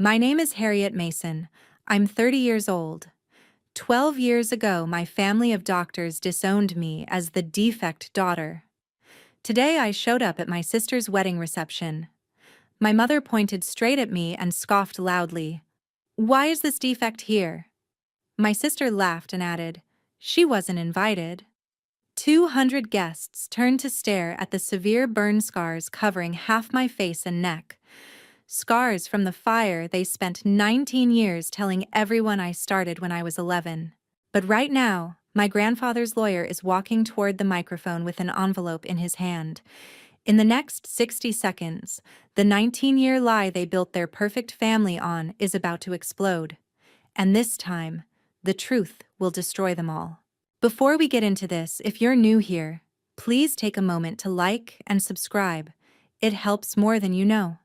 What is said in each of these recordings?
My name is Harriet Mason. I'm 30 years old. 12 years ago, my family of doctors disowned me as the defect daughter. Today, I showed up at my sister's wedding reception. My mother pointed straight at me and scoffed loudly. "Why is this defect here?" My sister laughed and added, "She wasn't invited." 200 guests turned to stare at the severe burn scars covering half my face and neck. Scars from the fire they spent 19 years telling everyone I started when I was 11. But right now, my grandfather's lawyer is walking toward the microphone with an envelope in his hand. In the next 60 seconds, the 19-year lie they built their perfect family on is about to explode. And this time, the truth will destroy them all. Before we get into this, if you're new here, please take a moment to like and subscribe. It helps more than you know.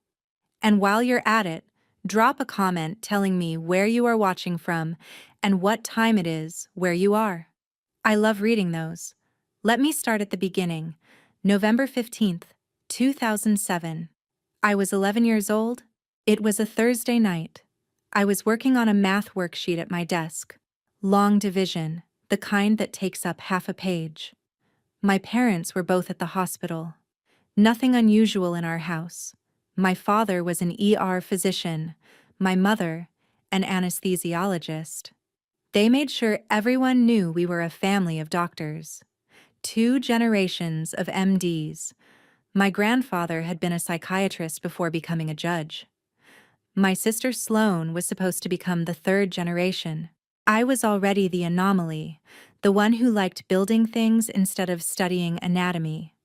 And while you're at it, drop a comment telling me where you are watching from and what time it is where you are. I love reading those. Let me start at the beginning. November 15th, 2007. I was 11 years old. It was a Thursday night. I was working on a math worksheet at my desk. Long division, the kind that takes up half a page. My parents were both at the hospital. Nothing unusual in our house. My father was an ER physician, my mother, an anesthesiologist. They made sure everyone knew we were a family of doctors. 2 generations of MDs. My grandfather had been a psychiatrist before becoming a judge. My sister Sloane was supposed to become the 3rd generation. I was already the anomaly, the one who liked building things instead of studying anatomy,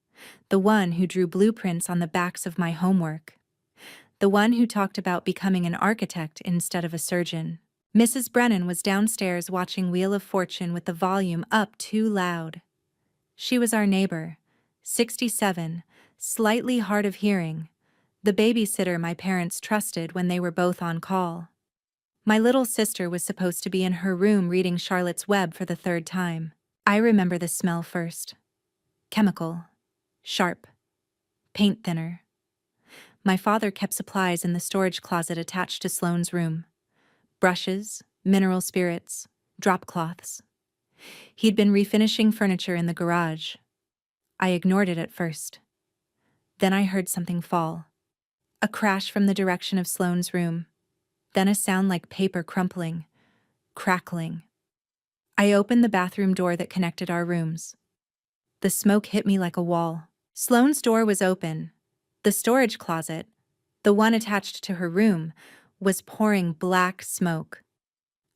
the one who drew blueprints on the backs of my homework, the one who talked about becoming an architect instead of a surgeon. Mrs. Brennan was downstairs watching Wheel of Fortune with the volume up too loud. She was our neighbor, 67, slightly hard of hearing, the babysitter my parents trusted when they were both on call. My little sister was supposed to be in her room reading Charlotte's Web for the 3rd time. I remember the smell first. Chemical. Sharp. Paint thinner. My father kept supplies in the storage closet attached to Sloane's room. Brushes, mineral spirits, drop cloths. He'd been refinishing furniture in the garage. I ignored it at first. Then I heard something fall. A crash from the direction of Sloane's room. Then a sound like paper crumpling, crackling. I opened the bathroom door that connected our rooms. The smoke hit me like a wall. Sloane's door was open. The storage closet, the one attached to her room, was pouring black smoke.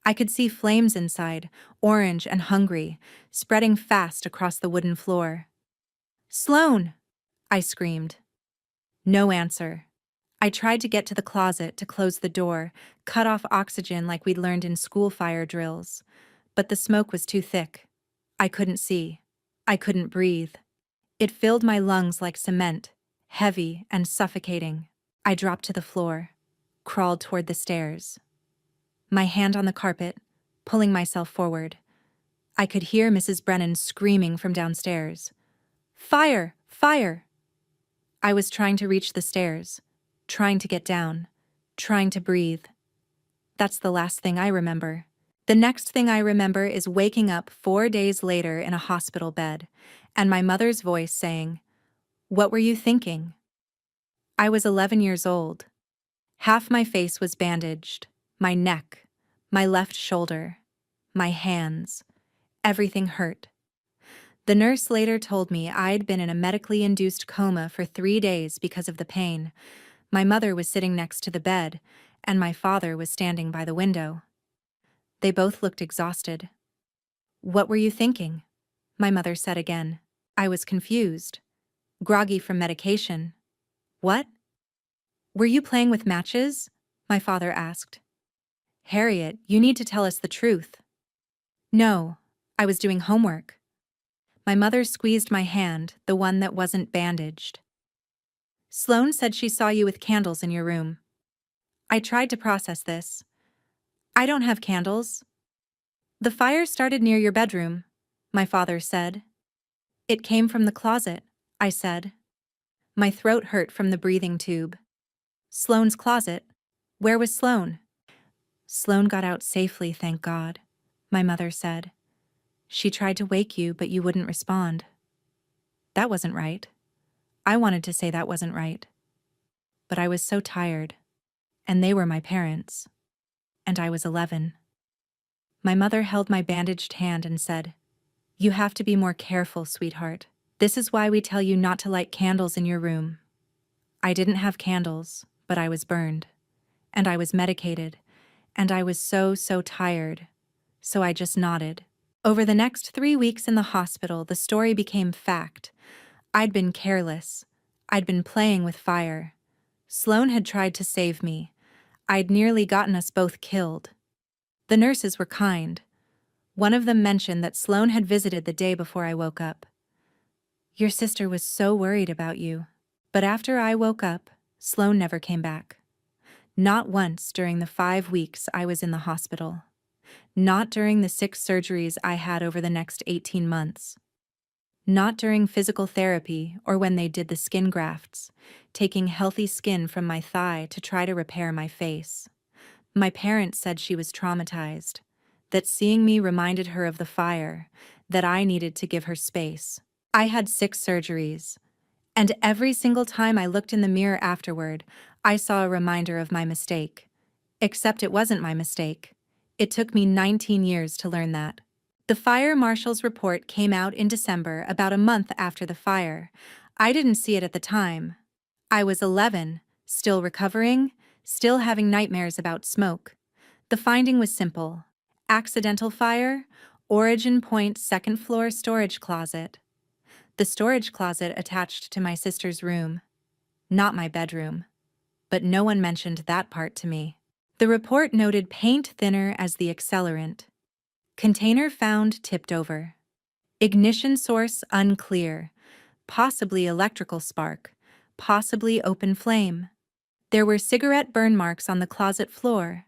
I could see flames inside, orange and hungry, spreading fast across the wooden floor. "Sloane!" I screamed. No answer. I tried to get to the closet to close the door, cut off oxygen like we'd learned in school fire drills, but the smoke was too thick. I couldn't see. I couldn't breathe. It filled my lungs like cement, heavy and suffocating. I dropped to the floor, crawled toward the stairs. My hand on the carpet, pulling myself forward. I could hear Mrs. Brennan screaming from downstairs. "Fire! Fire!" I was trying to reach the stairs, trying to get down, trying to breathe. That's the last thing I remember. The next thing I remember is waking up 4 days later in a hospital bed, and my mother's voice saying, "What were you thinking?" I was 11 years old. Half my face was bandaged, my neck, my left shoulder, my hands. Everything hurt. The nurse later told me I'd been in a medically induced coma for 3 days because of the pain. My mother was sitting next to the bed, and my father was standing by the window. They both looked exhausted. "What were you thinking?" my mother said again. I was confused. Groggy from medication. "What?" "Were you playing with matches?" my father asked. "Harriet, you need to tell us the truth." "No, I was doing homework." My mother squeezed my hand, the one that wasn't bandaged. "Sloane said she saw you with candles in your room." I tried to process this. "I don't have candles." "The fire started near your bedroom," my father said. "It came from the closet," I said. My throat hurt from the breathing tube. "Sloane's closet? Where was Sloan? Sloan got out safely, thank God, my mother said. She tried to wake you, but you wouldn't respond. That wasn't right. I wanted to say that wasn't right. But I was so tired. And they were my parents. And I was 11. My mother held my bandaged hand and said, "You have to be more careful, sweetheart. This is why we tell you not to light candles in your room." I didn't have candles, but I was burned. And I was medicated. And I was so tired. So I just nodded. Over the next 3 weeks in the hospital, the story became fact. I'd been careless. I'd been playing with fire. Sloan had tried to save me. I'd nearly gotten us both killed. The nurses were kind. One of them mentioned that Sloan had visited the day before I woke up. "Your sister was so worried about you." But after I woke up, Sloan never came back. Not once during the 5 weeks I was in the hospital. Not during the 6 surgeries I had over the next 18 months. Not during physical therapy or when they did the skin grafts, taking healthy skin from my thigh to try to repair my face. My parents said she was traumatized, that seeing me reminded her of the fire, that I needed to give her space. I had 6 surgeries, and every single time I looked in the mirror afterward, I saw a reminder of my mistake. Except it wasn't my mistake. It took me 19 years to learn that. The fire marshal's report came out in December, about a month after the fire. I didn't see it at the time. I was 11, still recovering, still having nightmares about smoke. The finding was simple. Accidental fire, origin point, second floor storage closet. The storage closet attached to my sister's room. Not my bedroom. But no one mentioned that part to me. The report noted paint thinner as the accelerant. Container found tipped over. Ignition source unclear. Possibly electrical spark. Possibly open flame. There were cigarette burn marks on the closet floor.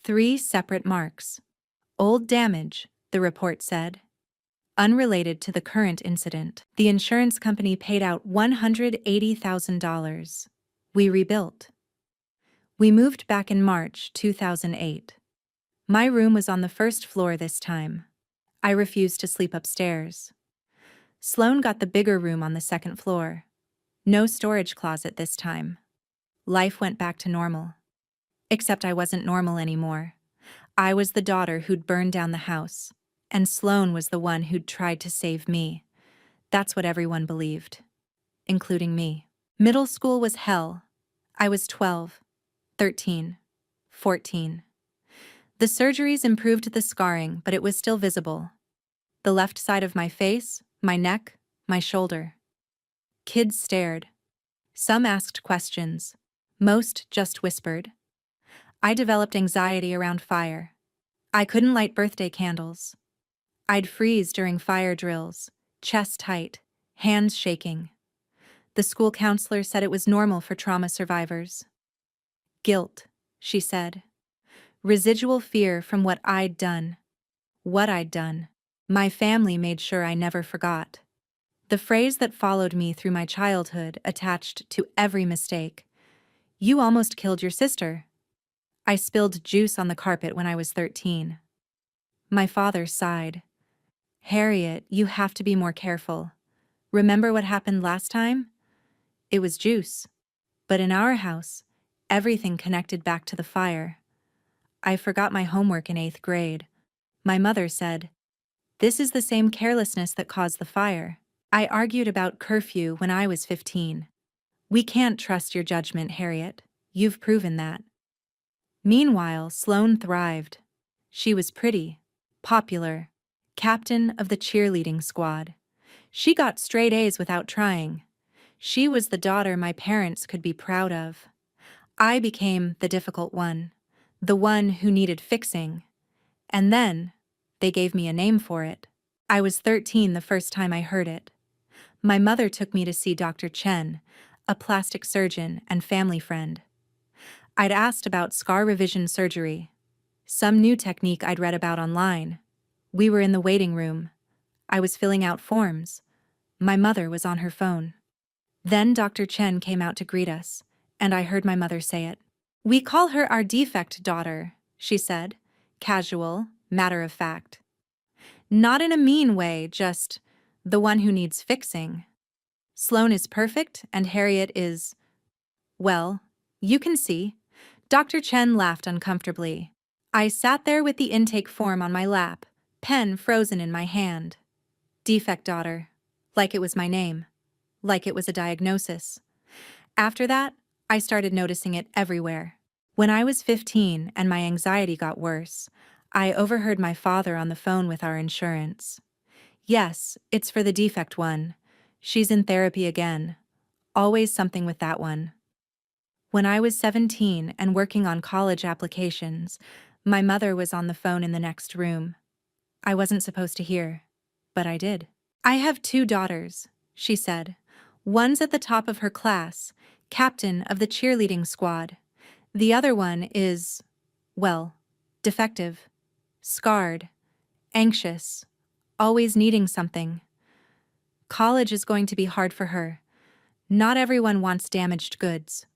3 separate marks. Old damage, the report said. Unrelated to the current incident. The insurance company paid out $180,000. We rebuilt. We moved back in March 2008. My room was on the first floor this time. I refused to sleep upstairs. Sloan got the bigger room on the second floor. No storage closet this time. Life went back to normal. Except I wasn't normal anymore. I was the daughter who'd burned down the house, and Sloan was the one who'd tried to save me. That's what everyone believed, including me. Middle school was hell. I was 12, 13, 14. The surgeries improved the scarring, but it was still visible. The left side of my face, my neck, my shoulder. Kids stared. Some asked questions. Most just whispered. I developed anxiety around fire. I couldn't light birthday candles. I'd freeze during fire drills, chest tight, hands shaking. The school counselor said it was normal for trauma survivors. Guilt, she said. Residual fear from what I'd done. What I'd done. My family made sure I never forgot. The phrase that followed me through my childhood attached to every mistake. "You almost killed your sister." I spilled juice on the carpet when I was 13. My father sighed. "Harriet, you have to be more careful. Remember what happened last time? It was juice. But in our house, everything connected back to the fire. I forgot my homework in 8th grade. My mother said, 'This is the same carelessness that caused the fire.' I argued about curfew when I was 15. 'We can't trust your judgment, Harriet. You've proven that.' Meanwhile, Sloan thrived. She was pretty, popular, captain of the cheerleading squad. She got straight A's without trying. She was the daughter my parents could be proud of. I became the difficult one, the one who needed fixing. And then, they gave me a name for it. I was 13 the first time I heard it. My mother took me to see Dr. Chen, a plastic surgeon and family friend. I'd asked about scar revision surgery, some new technique I'd read about online. We were in the waiting room. I was filling out forms. My mother was on her phone. Then Dr. Chen came out to greet us, and I heard my mother say it. We call her our defect daughter, she said, casual, matter of fact. Not in a mean way, just the one who needs fixing. Sloane is perfect and Harriet is, well, you can see. Dr. Chen laughed uncomfortably. I sat there with the intake form on my lap, pen frozen in my hand. Defect daughter. Like it was my name. Like it was a diagnosis. After that, I started noticing it everywhere. When I was 15 and my anxiety got worse, I overheard my father on the phone with our insurance. Yes, it's for the defect one. She's in therapy again. Always something with that one. When I was 17 and working on college applications, my mother was on the phone in the next room. I wasn't supposed to hear, but I did. I have 2 daughters, she said. One's at the top of her class, captain of the cheerleading squad. The other one is, well, defective, scarred, anxious, always needing something. College is going to be hard for her. Not everyone wants damaged goods.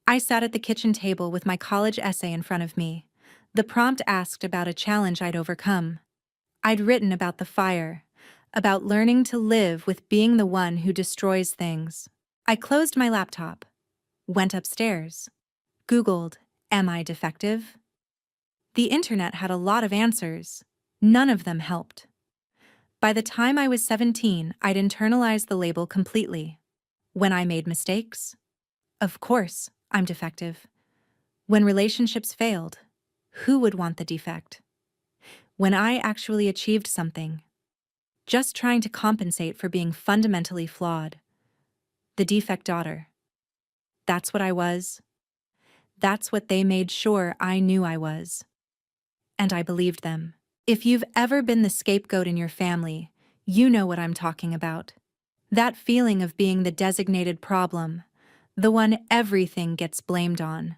I sat at the kitchen table with my college essay in front of me. The prompt asked about a challenge I'd overcome. I'd written about the fire, about learning to live with being the one who destroys things. I closed my laptop, went upstairs, Googled, "Am I defective?" The internet had a lot of answers. None of them helped. By the time I was 17, I'd internalized the label completely. When I made mistakes, of course, I'm defective. When relationships failed, who would want the defect? When I actually achieved something, just trying to compensate for being fundamentally flawed. The defect daughter. That's what I was. That's what they made sure I knew I was. And I believed them. If you've ever been the scapegoat in your family, you know what I'm talking about. That feeling of being the designated problem, the one everything gets blamed on,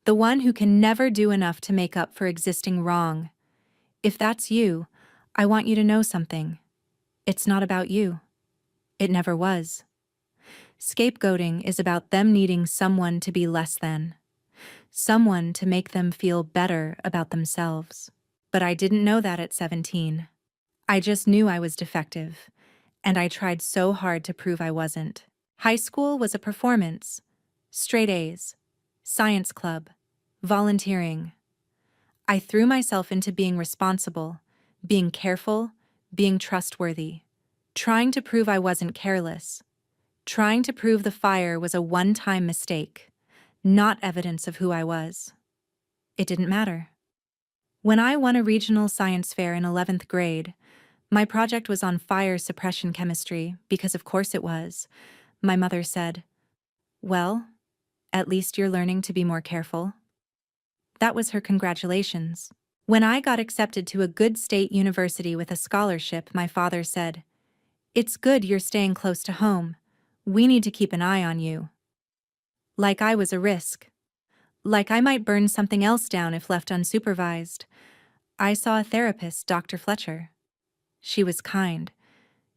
the one who can never do enough to make up for existing wrong. If that's you, I want you to know something. It's not about you. It never was. Scapegoating is about them needing someone to be less than, someone to make them feel better about themselves. But I didn't know that at 17. I just knew I was defective, and I tried so hard to prove I wasn't. High school was a performance. Straight A's, science club, volunteering. I threw myself into being responsible, being careful, being trustworthy, trying to prove I wasn't careless, trying to prove the fire was a one-time mistake, not evidence of who I was. It didn't matter. When I won a regional science fair in 11th grade, my project was on fire suppression chemistry, because of course it was. My mother said, "Well, at least you're learning to be more careful." That was her congratulations. When I got accepted to a good state university with a scholarship, my father said, "It's good you're staying close to home. We need to keep an eye on you." Like I was a risk. Like I might burn something else down if left unsupervised. I saw a therapist, Dr. Fletcher. She was kind.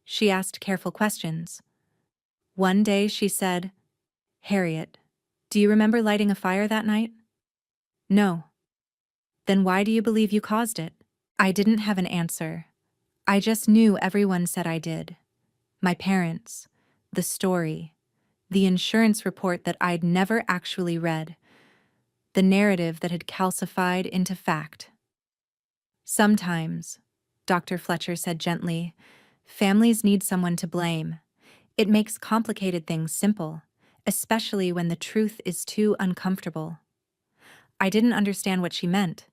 She asked careful questions. One day she said, "Harriet, do you remember lighting a fire that night?" "No." "Then why do you believe you caused it?" I didn't have an answer. I just knew everyone said I did. My parents, the story, the insurance report that I'd never actually read, the narrative that had calcified into fact. Sometimes, Dr. Fletcher said gently, families need someone to blame. It makes complicated things simple, especially when the truth is too uncomfortable. I didn't understand what she meant.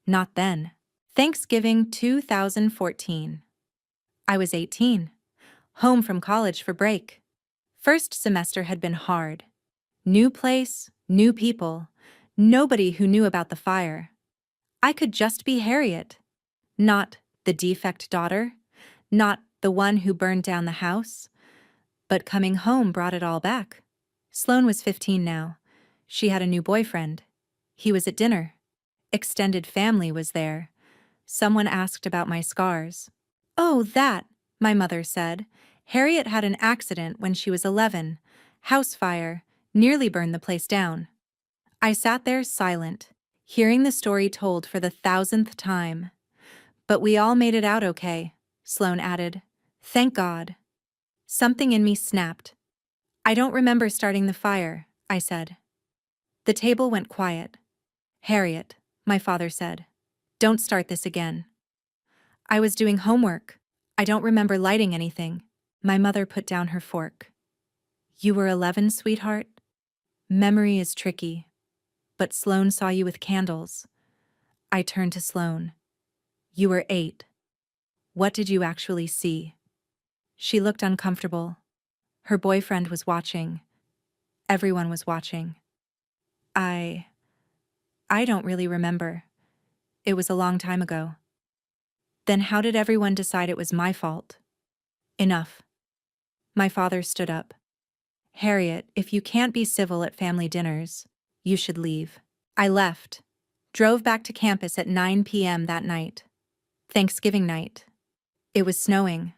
Not then. Thanksgiving 2014. I was 18, home from college for break. First semester had been hard. New place, new people, nobody who knew about the fire. I could just be Harriet, not the defect daughter, not the one who burned down the house. But coming home brought it all back. Sloane was 15 now. She had a new boyfriend. He was at dinner. Extended family was there. Someone asked about my scars. "Oh, that," my mother said. "Harriet had an accident when she was 11. House fire, nearly burned the place down." I sat there silent, hearing the story told for the 1,000th time. But we all made it out okay, Sloane added. Thank God. Something in me snapped. I don't remember starting the fire, I said. The table went quiet. Harriet, my father said. Don't start this again. I was doing homework. I don't remember lighting anything. My mother put down her fork. You were 11, sweetheart? Memory is tricky. But Sloane saw you with candles. I turned to Sloane. You were 8. What did you actually see? She looked uncomfortable. Her boyfriend was watching. Everyone was watching. I don't really remember. It was a long time ago. Then how did everyone decide it was my fault? Enough. My father stood up. Harriet, if you can't be civil at family dinners, you should leave. I left. Drove back to campus at 9 p.m. that night. Thanksgiving night. It was snowing.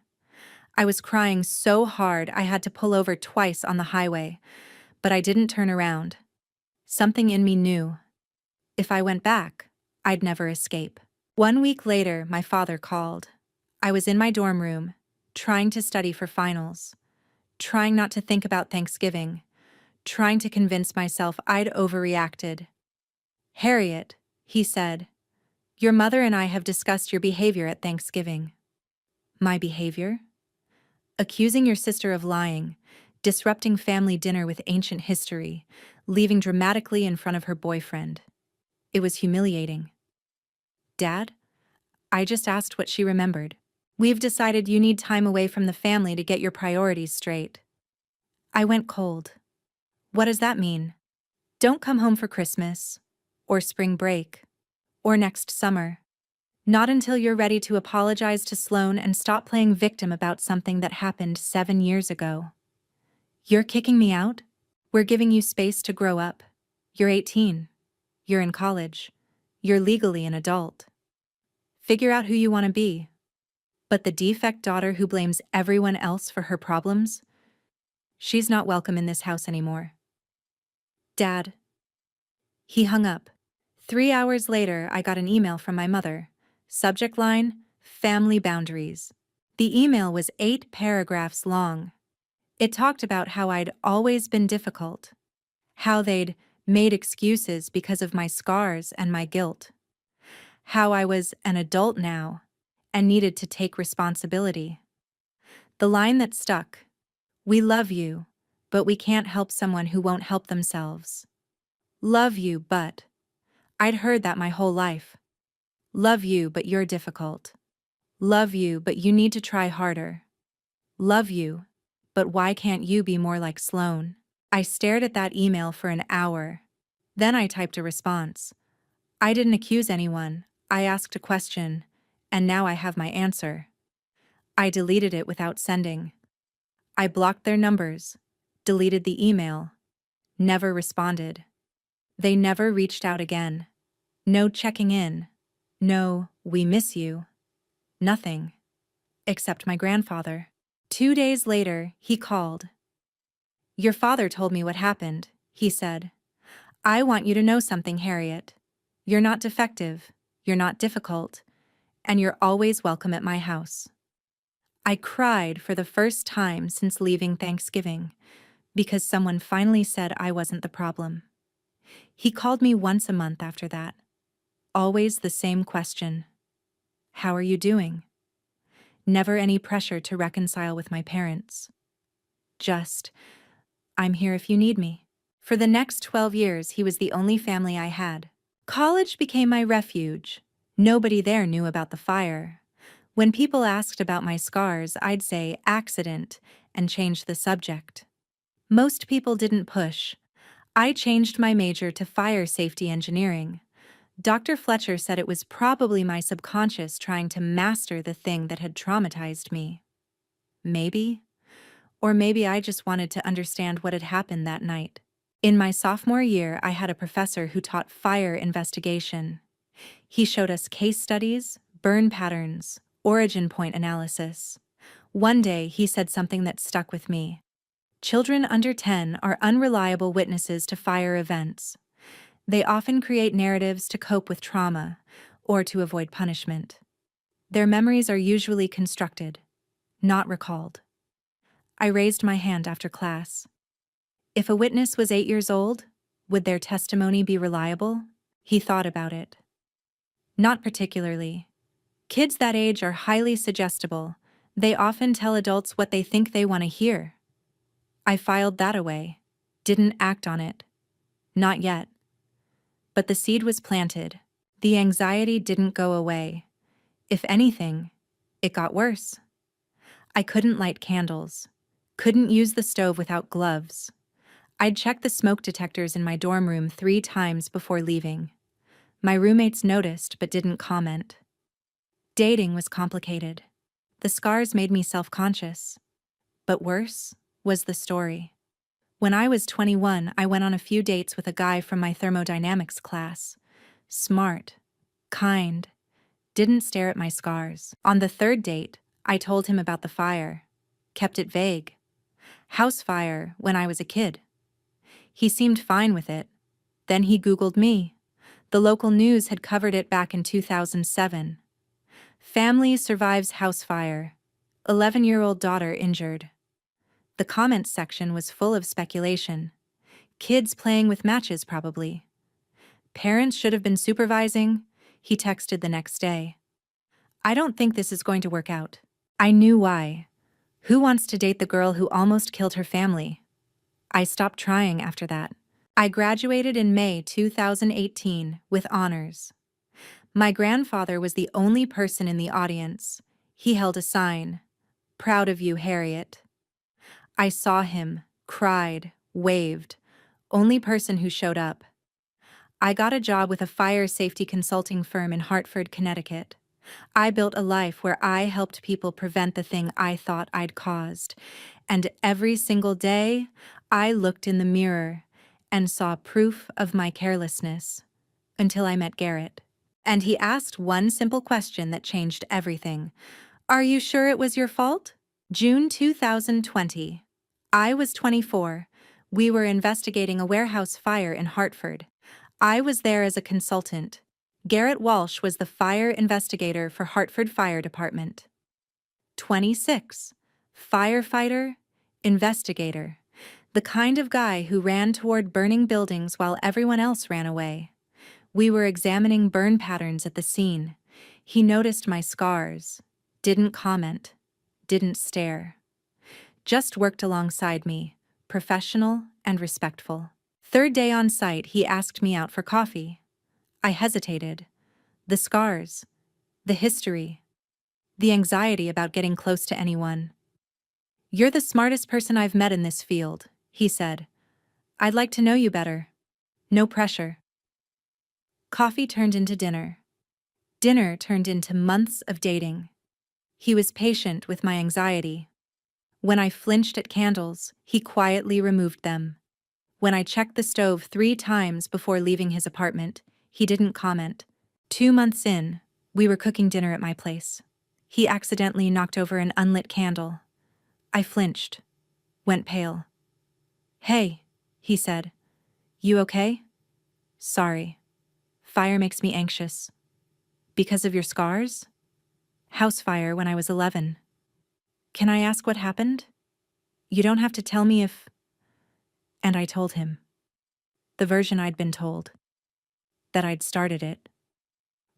I was crying so hard I had to pull over twice on the highway, but I didn't turn around. Something in me knew. If I went back, I'd never escape. 1 week later, my father called. I was in my dorm room, trying to study for finals, trying not to think about Thanksgiving, trying to convince myself I'd overreacted. Harriet, he said, your mother and I have discussed your behavior at Thanksgiving. My behavior? Accusing your sister of lying, disrupting family dinner with ancient history, leaving dramatically in front of her boyfriend. It was humiliating. Dad? I just asked what she remembered. We've decided you need time away from the family to get your priorities straight. I went cold. What does that mean? Don't come home for Christmas, or spring break, or next summer. Not until you're ready to apologize to Sloane and stop playing victim about something that happened 7 years ago. You're kicking me out? We're giving you space to grow up. You're 18. You're in college. You're legally an adult. Figure out who you want to be. But the defect daughter who blames everyone else for her problems? She's not welcome in this house anymore. Dad. He hung up. 3 hours later, I got an email from my mother. Subject line, family boundaries. The email was 8 paragraphs long. It talked about how I'd always been difficult, how they'd made excuses because of my scars and my guilt, how I was an adult now and needed to take responsibility. The line that stuck, we love you, but we can't help someone who won't help themselves. Love you, but. I'd heard that my whole life. Love you, but you're difficult. Love you, but you need to try harder. Love you, but why can't you be more like Sloane? I stared at that email for an hour. Then I typed a response. I didn't accuse anyone, I asked a question, and now I have my answer. I deleted it without sending. I blocked their numbers, deleted the email, never responded. They never reached out again. No checking in. No, we miss you. Nothing. Except my grandfather. 2 days later, he called. Your father told me what happened, he said. I want you to know something, Harriet. You're not defective, you're not difficult, and you're always welcome at my house. I cried for the first time since leaving Thanksgiving, because someone finally said I wasn't the problem. He called me once a month after that. Always the same question. How are you doing? Never any pressure to reconcile with my parents. Just, I'm here if you need me. For the next 12 years, he was the only family I had. College became my refuge. Nobody there knew about the fire. When people asked about my scars, I'd say accident and change the subject. Most people didn't push. I changed my major to fire safety engineering. Dr. Fletcher said it was probably my subconscious trying to master the thing that had traumatized me. Maybe. Or maybe I just wanted to understand what had happened that night. In my sophomore year, I had a professor who taught fire investigation. He showed us case studies, burn patterns, origin point analysis. One day, he said something that stuck with me. Children under 10 are unreliable witnesses to fire events. They often create narratives to cope with trauma or to avoid punishment. Their memories are usually constructed, not recalled. I raised my hand after class. If a witness was 8 years old, would their testimony be reliable? He thought about it. Not particularly. Kids that age are highly suggestible. They often tell adults what they think they want to hear. I filed that away. Didn't act on it. Not yet. But the seed was planted. The anxiety didn't go away. If anything, it got worse. I couldn't light candles. Couldn't use the stove without gloves. I'd check the smoke detectors in my dorm room 3 times before leaving. My roommates noticed but didn't comment. Dating was complicated. The scars made me self-conscious. But worse was the story. When I was 21, I went on a few dates with a guy from my thermodynamics class. Smart, kind, didn't stare at my scars. On the 3rd date, I told him about the fire. Kept it vague. House fire when I was a kid. He seemed fine with it. Then he Googled me. The local news had covered it back in 2007. Family survives house fire. 11-year-old daughter injured. The comments section was full of speculation. Kids playing with matches, probably. Parents should have been supervising, he texted the next day. I don't think this is going to work out. I knew why. Who wants to date the girl who almost killed her family? I stopped trying after that. I graduated in May 2018 with honors. My grandfather was the only person in the audience. He held a sign, "Proud of you, Harriet." I saw him, cried, waved. Only person who showed up. I got a job with a fire safety consulting firm in Hartford, Connecticut. I built a life where I helped people prevent the thing I thought I'd caused. And every single day, I looked in the mirror and saw proof of my carelessness. Until I met Garrett. And he asked one simple question that changed everything. Are you sure it was your fault? June 2020. I was 24. We were investigating a warehouse fire in Hartford. I was there as a consultant. Garrett Walsh was the fire investigator for Hartford Fire Department. 26. Firefighter, investigator. The kind of guy who ran toward burning buildings while everyone else ran away. We were examining burn patterns at the scene. He noticed my scars. Didn't comment. Didn't stare. Just worked alongside me, professional and respectful. 3rd day on site, he asked me out for coffee. I hesitated. The scars, the history, the anxiety about getting close to anyone. You're the smartest person I've met in this field, he said. I'd like to know you better. No pressure. Coffee turned into dinner. Dinner turned into months of dating. He was patient with my anxiety. When I flinched at candles, he quietly removed them. When I checked the stove 3 times before leaving his apartment, he didn't comment. 2 months in, we were cooking dinner at my place. He accidentally knocked over an unlit candle. I flinched, went pale. Hey, he said. You okay? Sorry. Fire makes me anxious. Because of your scars? House fire when I was 11. Can I ask what happened? You don't have to tell me if... And I told him. The version I'd been told. That I'd started it.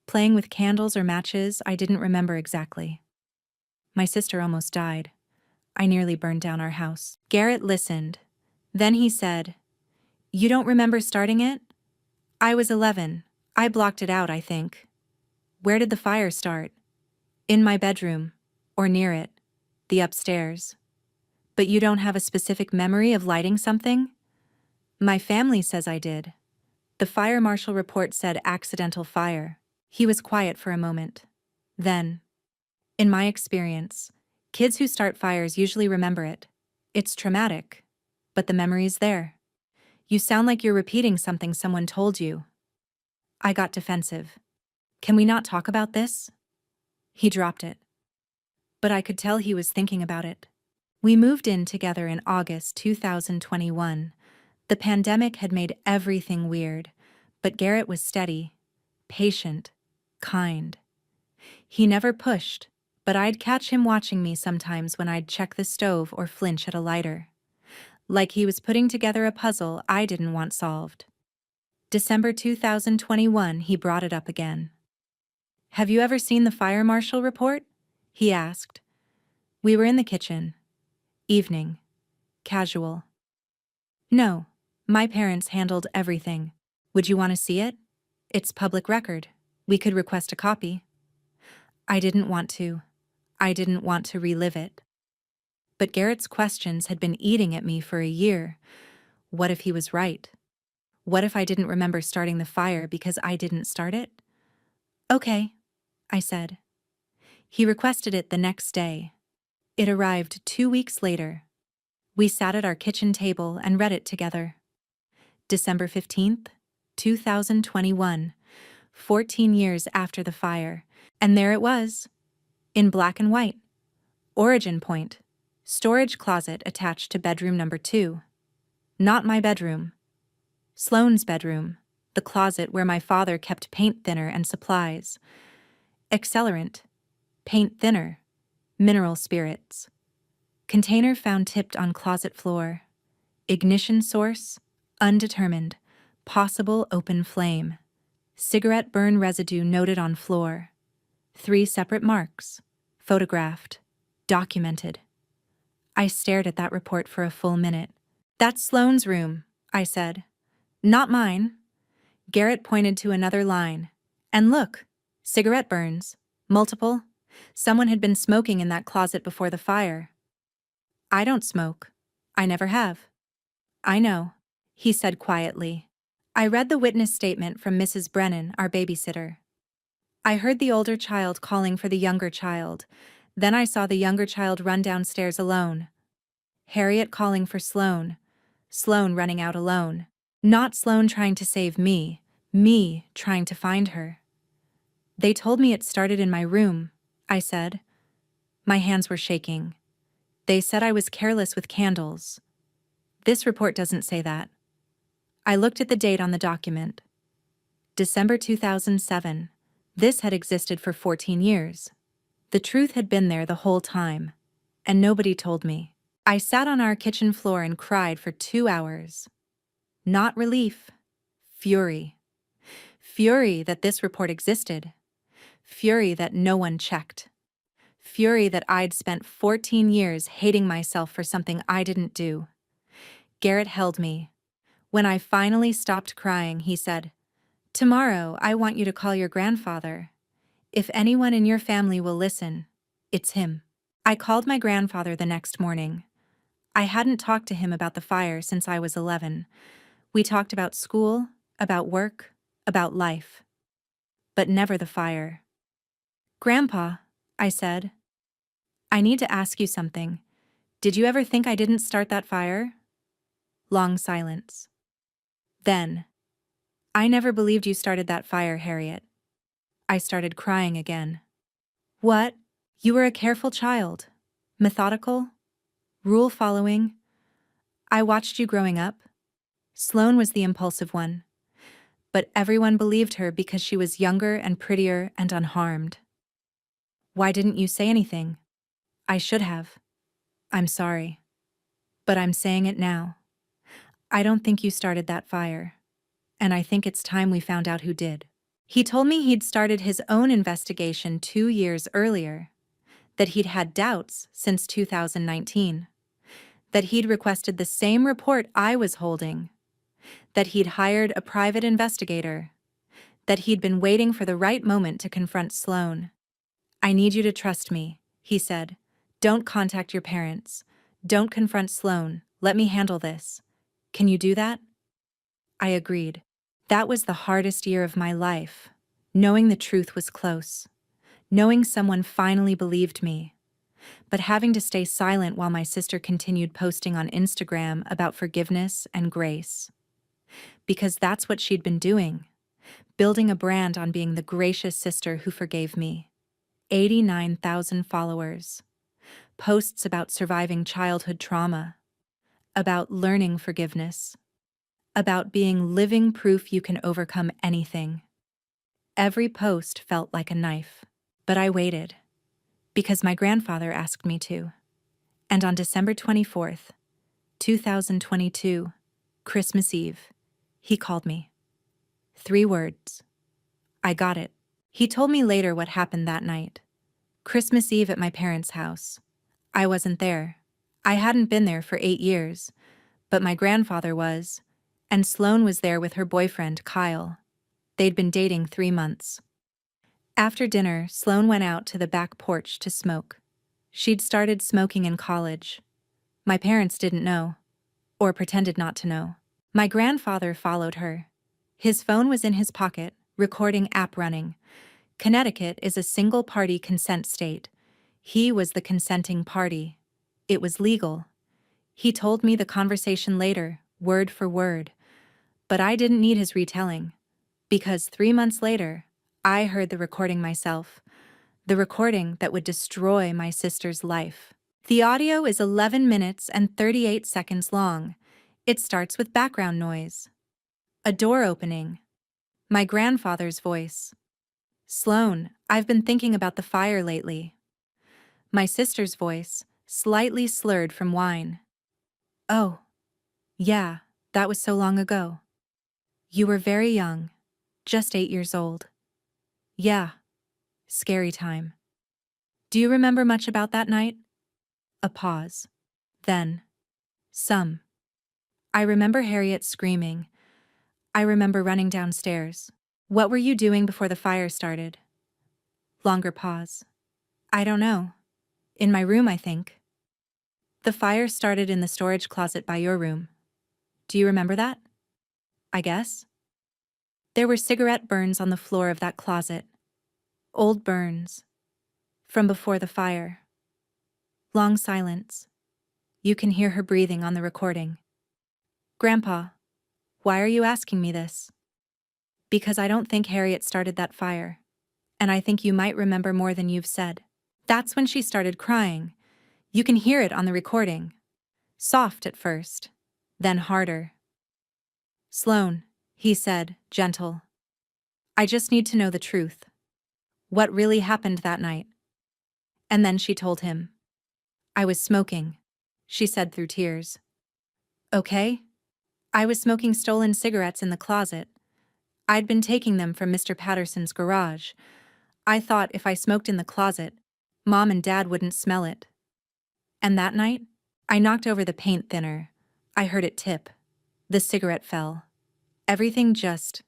Playing with candles or matches, I didn't remember exactly. My sister almost died. I nearly burned down our house. Garrett listened. Then he said, You don't remember starting it? I was 11. I blocked it out, I think. Where did the fire start? In my bedroom. Or near it. The upstairs. But you don't have a specific memory of lighting something? My family says I did. The fire marshal report said accidental fire. He was quiet for a moment. Then, in my experience, kids who start fires usually remember it. It's traumatic, but the memory's there. You sound like you're repeating something someone told you. I got defensive. Can we not talk about this? He dropped it. But I could tell he was thinking about it. We moved in together in August 2021. The pandemic had made everything weird, But Garrett was steady, patient, kind. He never pushed, but I'd catch him watching me sometimes when I'd check the stove or flinch at a lighter. Like he was putting together a puzzle I didn't want solved. December 2021, he brought it up again. "Have you ever seen the fire marshal report?" he asked. We were in the kitchen. Evening. Casual. "No. My parents handled everything. Would you want to see it? It's public record. We could request a copy." I didn't want to. I didn't want to relive it. But Garrett's questions had been eating at me for a year. What if he was right? What if I didn't remember starting the fire because I didn't start it? "Okay," I said. He requested it the next day. It arrived 2 weeks later. We sat at our kitchen table and read it together. December 15th, 2021, 14 years after the fire. And there it was, in black and white. Origin point. Storage closet attached to bedroom number 2. Not my bedroom. Sloane's bedroom, the closet where my father kept paint thinner and supplies. Accelerant. Paint thinner. Mineral spirits. Container found tipped on closet floor. Ignition source, undetermined. Possible open flame. Cigarette burn residue noted on floor. 3 separate marks. Photographed. Documented. I stared at that report for a full minute. "That's Sloane's room," I said. "Not mine." Garrett pointed to another line. "And look, cigarette burns. Multiple. Someone had been smoking in that closet before the fire." "I don't smoke. I never have." "I know," he said quietly. I read the witness statement from Mrs. Brennan, our babysitter. I heard the older child calling for the younger child. Then I saw the younger child run downstairs alone. Harriet calling for Sloane. Sloane running out alone. Not Sloane trying to save me trying to find her. "They told me it started in my room," I said. My hands were shaking. "They said I was careless with candles." "This report doesn't say that." I looked at the date on the document. December 2007. This had existed for 14 years. The truth had been there the whole time. And nobody told me. I sat on our kitchen floor and cried for 2 hours. Not relief. Fury. Fury that this report existed. Fury that no one checked. Fury that I'd spent 14 years hating myself for something I didn't do. Garrett held me. When I finally stopped crying, he said, "Tomorrow, I want you to call your grandfather. If anyone in your family will listen, it's him." I called my grandfather the next morning. I hadn't talked to him about the fire since I was 11. We talked about school, about work, about life. But never the fire. "Grandpa," I said, "I need to ask you something. Did you ever think I didn't start that fire?" Long silence. Then, "I never believed you started that fire, Harriet." I started crying again. "What? You were a careful child. Methodical. Rule-following. I watched you growing up. Sloane was the impulsive one. But everyone believed her because she was younger and prettier and unharmed. Why didn't you say anything?" "I should have. I'm sorry. But I'm saying it now. I don't think you started that fire. And I think it's time we found out who did." He told me he'd started his own investigation 2 years earlier, that he'd had doubts since 2019, that he'd requested the same report I was holding, that he'd hired a private investigator, that he'd been waiting for the right moment to confront Sloane. "I need you to trust me," he said. "Don't contact your parents. Don't confront Sloane. Let me handle this. Can you do that?" I agreed. That was the hardest year of my life, knowing the truth was close, knowing someone finally believed me, but having to stay silent while my sister continued posting on Instagram about forgiveness and grace. Because that's what she'd been doing, building a brand on being the gracious sister who forgave me. 89,000 followers. Posts about surviving childhood trauma, about learning forgiveness, about being living proof you can overcome anything. Every post felt like a knife. But I waited, because my grandfather asked me to. And on December 24th, 2022, Christmas Eve, he called me. 3 words. I got it. He told me later what happened that night. Christmas Eve at my parents' house. I wasn't there. I hadn't been there for 8 years, but my grandfather was, and Sloane was there with her boyfriend, Kyle. They'd been dating 3 months. After dinner, Sloane went out to the back porch to smoke. She'd started smoking in college. My parents didn't know, or pretended not to know. My grandfather followed her. His phone was in his pocket, recording app running. Connecticut is a single-party consent state. He was the consenting party. It was legal. He told me the conversation later, word for word. But I didn't need his retelling, because 3 months later, I heard the recording myself. The recording that would destroy my sister's life. The audio is 11 minutes and 38 seconds long. It starts with background noise. A door opening. My grandfather's voice. Sloane, I've been thinking about the fire lately. My sister's voice, slightly slurred from wine. Oh, yeah, that was so long ago. You were very young, just 8 years old. Yeah, scary time. Do you remember much about that night? A pause. Then, some. I remember Harriet screaming. I remember running downstairs. What were you doing before the fire started? Longer pause. I don't know. In my room, I think. The fire started in the storage closet by your room. Do you remember that? I guess. There were cigarette burns on the floor of that closet. Old burns. From before the fire. Long silence. You can hear her breathing on the recording. Grandpa, why are you asking me this? Because I don't think Harriet started that fire. And I think you might remember more than you've said. That's when she started crying. You can hear it on the recording. Soft at first, then harder. Sloane, he said, gentle. I just need to know the truth. What really happened that night? And then she told him. I was smoking, she said through tears. Okay? I was smoking stolen cigarettes in the closet. I'd been taking them from Mr. Patterson's garage. I thought if I smoked in the closet, Mom and Dad wouldn't smell it. And that night, I knocked over the paint thinner. I heard it tip. The cigarette fell. Everything just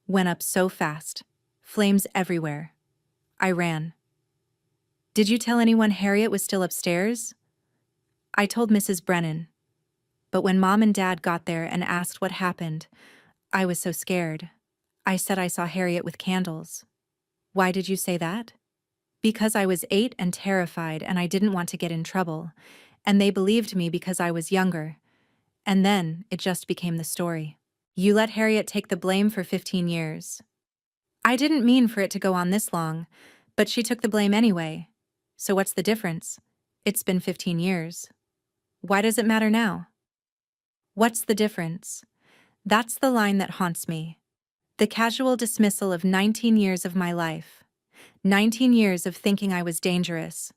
went up so fast. Flames everywhere. I ran. Did you tell anyone Harriet was still upstairs? I told Mrs. Brennan. But when Mom and Dad got there and asked what happened, I was so scared. I said I saw Harriet with candles. Why did you say that? Because I was 8 and terrified and I didn't want to get in trouble, and they believed me because I was younger. And then it just became the story. You let Harriet take the blame for 15 years. I didn't mean for it to go on this long, but she took the blame anyway. So what's the difference? It's been 15 years. Why does it matter now? What's the difference? That's the line that haunts me. The casual dismissal of 19 years of my life. 19 years of thinking I was dangerous.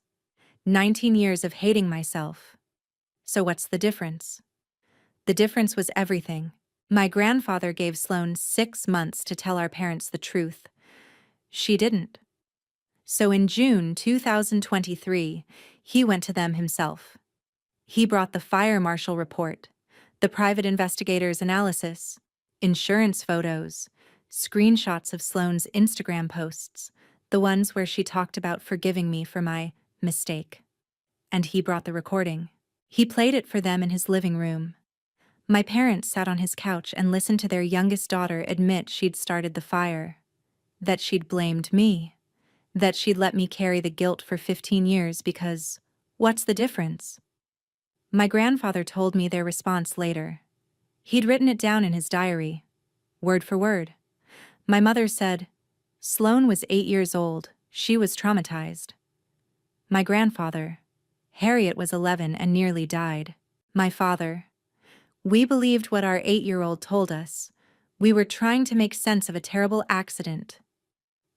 19 years of hating myself. So what's the difference? The difference was everything. My grandfather gave Sloane 6 months to tell our parents the truth. She didn't. So in June 2023, he went to them himself. He brought the fire marshal report, the private investigator's analysis, insurance photos, screenshots of Sloane's Instagram posts, the ones where she talked about forgiving me for my mistake. And he brought the recording. He played it for them in his living room. My parents sat on his couch and listened to their youngest daughter admit she'd started the fire, that she'd blamed me, that she'd let me carry the guilt for 15 years because, what's the difference? My grandfather told me their response later. He'd written it down in his diary, word for word. My mother said, Sloane was 8 years old, she was traumatized. My grandfather, Harriet was 11 and nearly died. My father, We believed what our 8-year-old told us. We were trying to make sense of a terrible accident.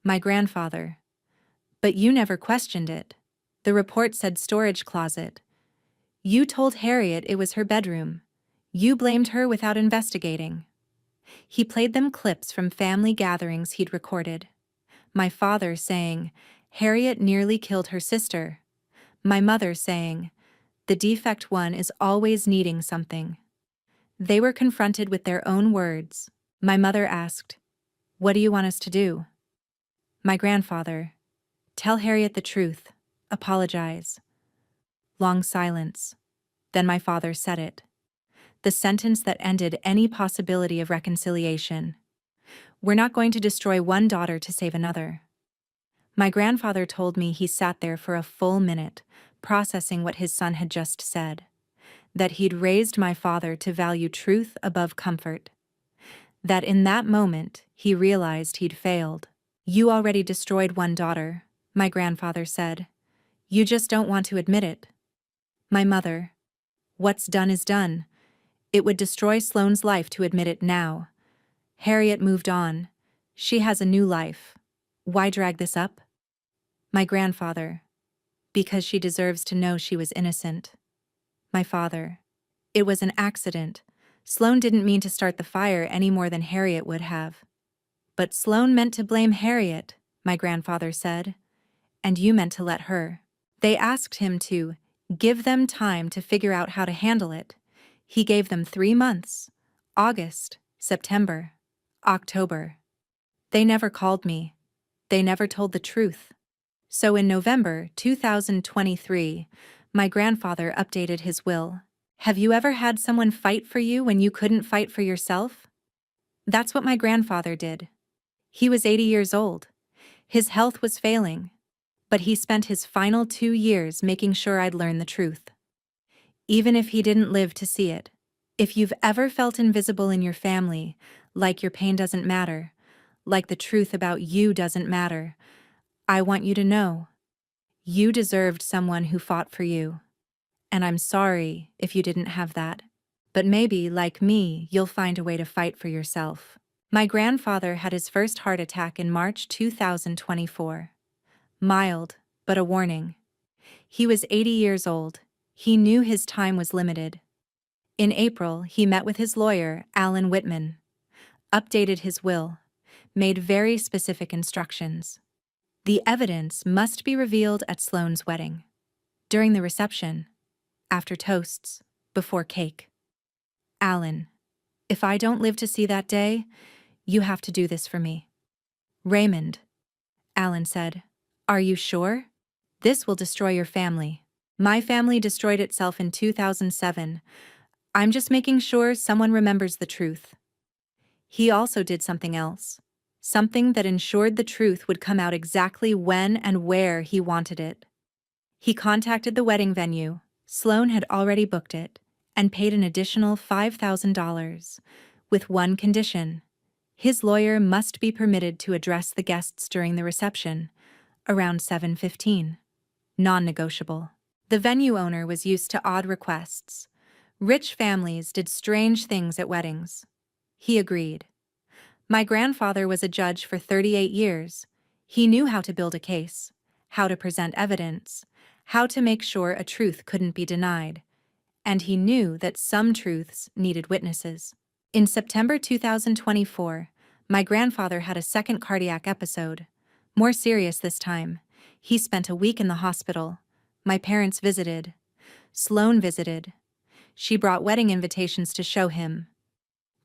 My grandfather. But you never questioned it. The report said storage closet. You told Harriet it was her bedroom. You blamed her without investigating. He played them clips from family gatherings he'd recorded. My father saying, "Harriet nearly killed her sister." My mother saying, "The defect one is always needing something." They were confronted with their own words. My mother asked, "What do you want us to do?" My grandfather, "Tell Harriet the truth. Apologize." Long silence. Then my father said it. The sentence that ended any possibility of reconciliation. "We're not going to destroy one daughter to save another." My grandfather told me he sat there for a full minute, processing what his son had just said. That he'd raised my father to value truth above comfort. That in that moment, he realized he'd failed. "You already destroyed one daughter," my grandfather said. "You just don't want to admit it." My mother, "What's done is done. It would destroy Sloane's life to admit it now. Harriet moved on. She has a new life. Why drag this up?" My grandfather, "Because she deserves to know she was innocent." My father, "It was an accident. Sloane didn't mean to start the fire any more than Harriet would have." "But Sloane meant to blame Harriet," my grandfather said. "And you meant to let her." They asked him to give them time to figure out how to handle it. He gave them 3 months: August, September, October. They never called me. They never told the truth. So in November 2023, my grandfather updated his will. "Have you ever had someone fight for you when you couldn't fight for yourself?" That's what my grandfather did. He was 80 years old. His health was failing. But he spent his final 2 years making sure I'd learn the truth. Even if he didn't live to see it. If you've ever felt invisible in your family, like your pain doesn't matter, like the truth about you doesn't matter, I want you to know. You deserved someone who fought for you. And I'm sorry if you didn't have that. But maybe, like me, you'll find a way to fight for yourself. My grandfather had his first heart attack in March 2024. Mild, but a warning. He was 80 years old. He knew his time was limited. In April, he met with his lawyer, Alan Whitman, updated his will, made very specific instructions. The evidence must be revealed at Sloane's wedding, during the reception, after toasts, before cake. "Alan, if I don't live to see that day, you have to do this for me." "Raymond," Alan said, "are you sure? This will destroy your family. My family destroyed itself in 2007. I'm just making sure someone remembers the truth." He also did something else. Something that ensured the truth would come out exactly when and where he wanted it. He contacted the wedding venue. Sloane had already booked it, and paid an additional $5,000, with one condition. His lawyer must be permitted to address the guests during the reception, around 7:15. Non-negotiable. The venue owner was used to odd requests. Rich families did strange things at weddings. He agreed. My grandfather was a judge for 38 years. He knew how to build a case, how to present evidence, how to make sure a truth couldn't be denied. And he knew that some truths needed witnesses. In September 2024, my grandfather had a second cardiac episode. More serious this time. He spent a week in the hospital. My parents visited. Sloane visited. She brought wedding invitations to show him.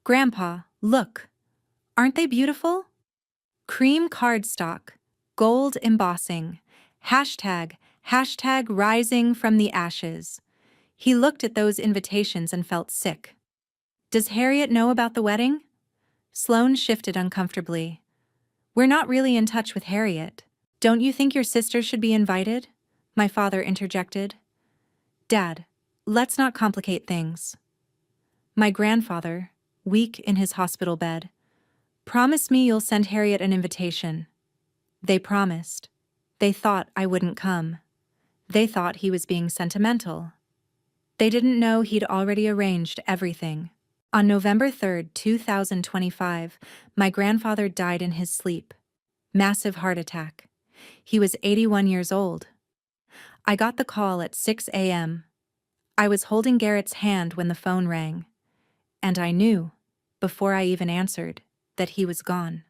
"Grandpa, look. Aren't they beautiful? Cream cardstock, gold embossing, hashtag rising from the ashes." He looked at those invitations and felt sick. "Does Harriet know about the wedding?" Sloane shifted uncomfortably. "We're not really in touch with Harriet. Don't you think your sister should be invited?" My father interjected. "Dad, let's not complicate things." My grandfather, weak in his hospital bed, "Promise me you'll send Harriet an invitation." They promised. They thought I wouldn't come. They thought he was being sentimental. They didn't know he'd already arranged everything. On November 3rd, 2025, my grandfather died in his sleep. Massive heart attack. He was 81 years old. I got the call at 6 a.m. I was holding Garrett's hand when the phone rang, and I knew, before I even answered, that he was gone.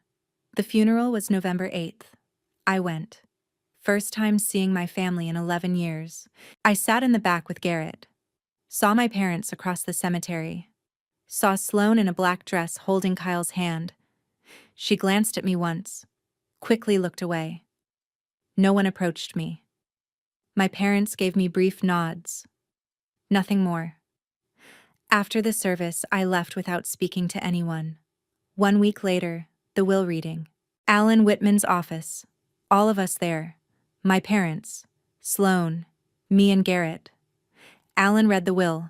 The funeral was November 8th. I went. First time seeing my family in 11 years. I sat in the back with Garrett. Saw my parents across the cemetery. Saw Sloane in a black dress holding Kyle's hand. She glanced at me once, quickly looked away. No one approached me. My parents gave me brief nods. Nothing more. After the service, I left without speaking to anyone. 1 week later, the will reading. Alan Whitman's office. All of us there. My parents, Sloane, me and Garrett. Alan read the will.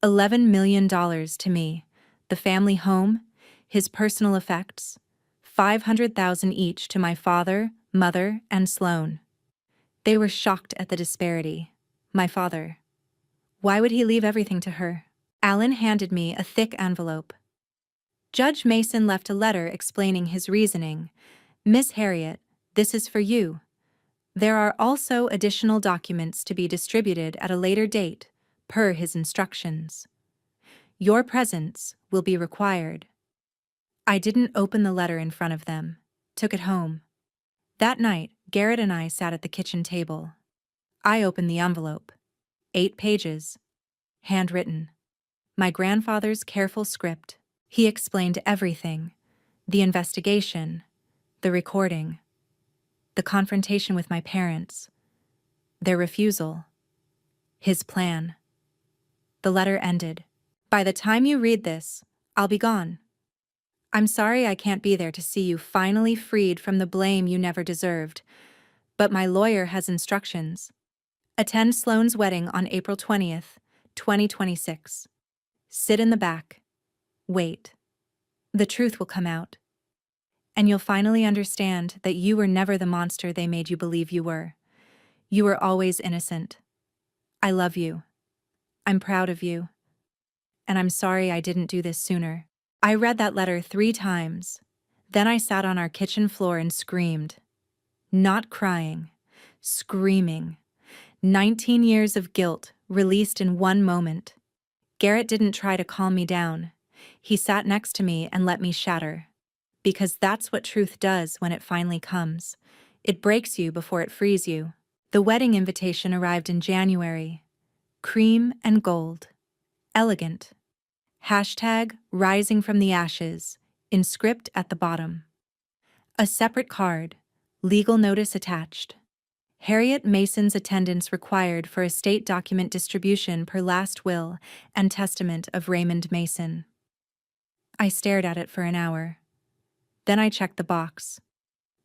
$11 million to me, the family home, his personal effects, $500,000 each to my father, mother, and Sloane. They were shocked at the disparity. My father. Why would he leave everything to her? Alan handed me a thick envelope. Judge Mason left a letter explaining his reasoning. Miss Harriet, this is for you. There are also additional documents to be distributed at a later date, per his instructions. Your presence will be required. I didn't open the letter in front of them, took it home. That night, Garrett and I sat at the kitchen table. I opened the envelope. 8 pages. Handwritten. My grandfather's careful script. He explained everything. The investigation, the recording, the confrontation with my parents, their refusal, his plan. The letter ended. By the time you read this, I'll be gone. I'm sorry I can't be there to see you finally freed from the blame you never deserved, but my lawyer has instructions. Attend Sloane's wedding on April 20th, 2026. Sit in the back. Wait. The truth will come out. And you'll finally understand that you were never the monster they made you believe you were. You were always innocent. I love you. I'm proud of you. And I'm sorry I didn't do this sooner. I read that letter 3 times. Then I sat on our kitchen floor and screamed. Not crying. Screaming. 19 years of guilt released in one moment. Garrett didn't try to calm me down. He sat next to me and let me shatter. Because that's what truth does when it finally comes. It breaks you before it frees you. The wedding invitation arrived in January. Cream and gold. Elegant. Hashtag rising from the ashes, in script at the bottom. A separate card. Legal notice attached. Harriet Mason's attendance required for estate document distribution per last will and testament of Raymond Mason. I stared at it for an hour. Then I checked the box.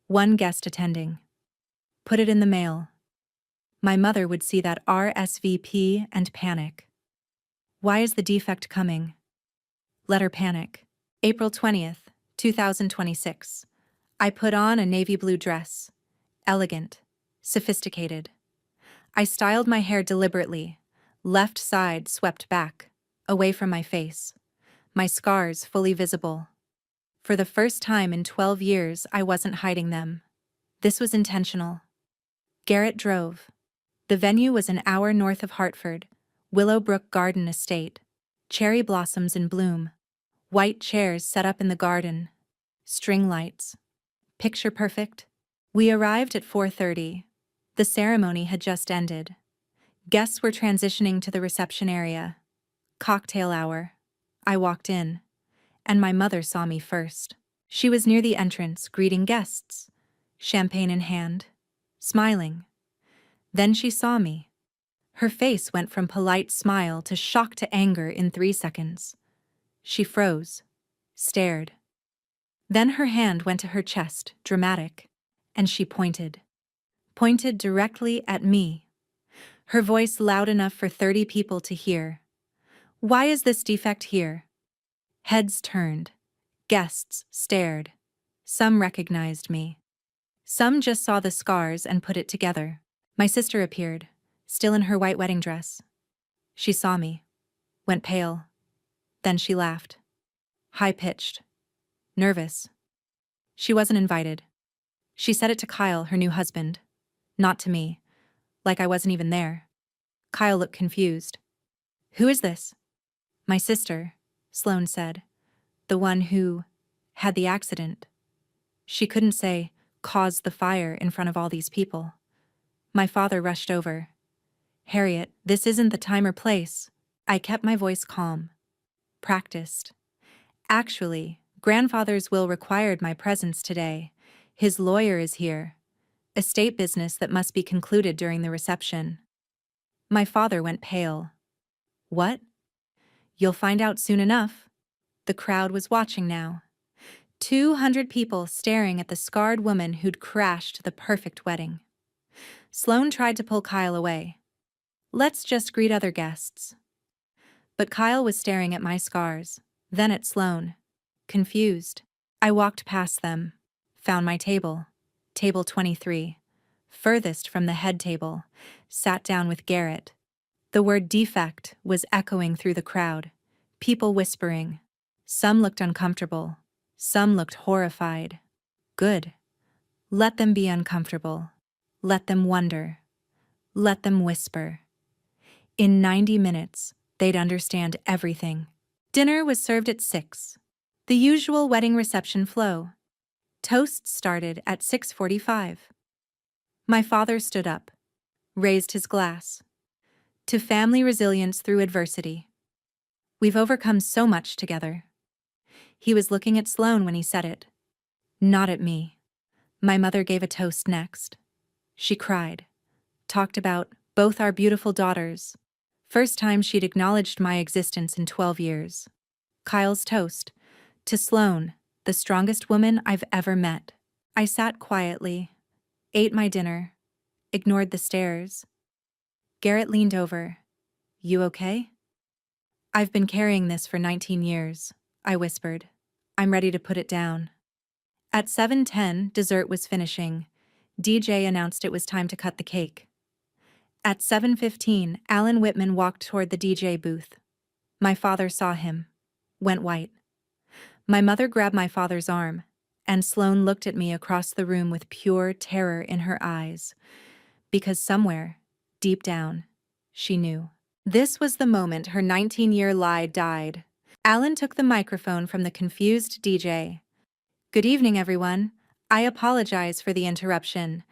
1 guest attending. Put it in the mail. My mother would see that RSVP and panic. Why is the defect coming? Let her panic. April 20th, 2026. I put on a navy blue dress. Elegant. Sophisticated. I styled my hair deliberately, left side swept back, away from my face. My scars fully visible. For the first time in 12 years, I wasn't hiding them. This was intentional. Garrett drove. The venue was an hour north of Hartford, Willowbrook Garden Estate. Cherry blossoms in bloom. White chairs set up in the garden. String lights. Picture perfect. We arrived at 4:30. The ceremony had just ended. Guests were transitioning to the reception area. Cocktail hour. I walked in, and my mother saw me first. She was near the entrance, greeting guests, champagne in hand, smiling. Then she saw me. Her face went from polite smile to shock to anger in 3 seconds. She froze, stared. Then her hand went to her chest, dramatic, and she pointed directly at me. Her voice loud enough for 30 people to hear. Why is this defect here? Heads turned. Guests stared. Some recognized me. Some just saw the scars and put it together. My sister appeared, still in her white wedding dress. She saw me, went pale. Then she laughed. High-pitched. Nervous. She wasn't invited. She said it to Kyle, her new husband. Not to me. Like I wasn't even there. Kyle looked confused. Who is this? My sister, Sloane said. The one who had the accident. She couldn't say, caused the fire in front of all these people. My father rushed over. Harriet, this isn't the time or place. I kept my voice calm. Practiced. Actually, grandfather's will required my presence today. His lawyer is here. Estate business that must be concluded during the reception. My father went pale. What? You'll find out soon enough. The crowd was watching now. 200 people staring at the scarred woman who'd crashed the perfect wedding. Sloane tried to pull Kyle away. Let's just greet other guests. But Kyle was staring at my scars, then at Sloane. Confused. I walked past them. Found my table. Table 23. Furthest from the head table. Sat down with Garrett. The word defect was echoing through the crowd. People whispering. Some looked uncomfortable. Some looked horrified. Good. Let them be uncomfortable. Let them wonder. Let them whisper. In 90 minutes, they'd understand everything. Dinner was served at 6. The usual wedding reception flow. Toasts started at 6:45. My father stood up, raised his glass. To family resilience through adversity. We've overcome so much together. He was looking at Sloane when he said it. Not at me. My mother gave a toast next. She cried. Talked about both our beautiful daughters. First time she'd acknowledged my existence in 12 years. Kyle's toast. To Sloane, the strongest woman I've ever met. I sat quietly, ate my dinner, ignored the stares. Garrett leaned over. You okay? I've been carrying this for 19 years, I whispered. I'm ready to put it down. At 7:10, dessert was finishing. DJ announced it was time to cut the cake. At 7:15, Alan Whitman walked toward the DJ booth. My father saw him. Went white. My mother grabbed my father's arm, and Sloane looked at me across the room with pure terror in her eyes. Because somewhere, deep down, she knew. This was the moment her 19-year lie died. Alan took the microphone from the confused DJ. Good evening, everyone. I apologize for the interruption.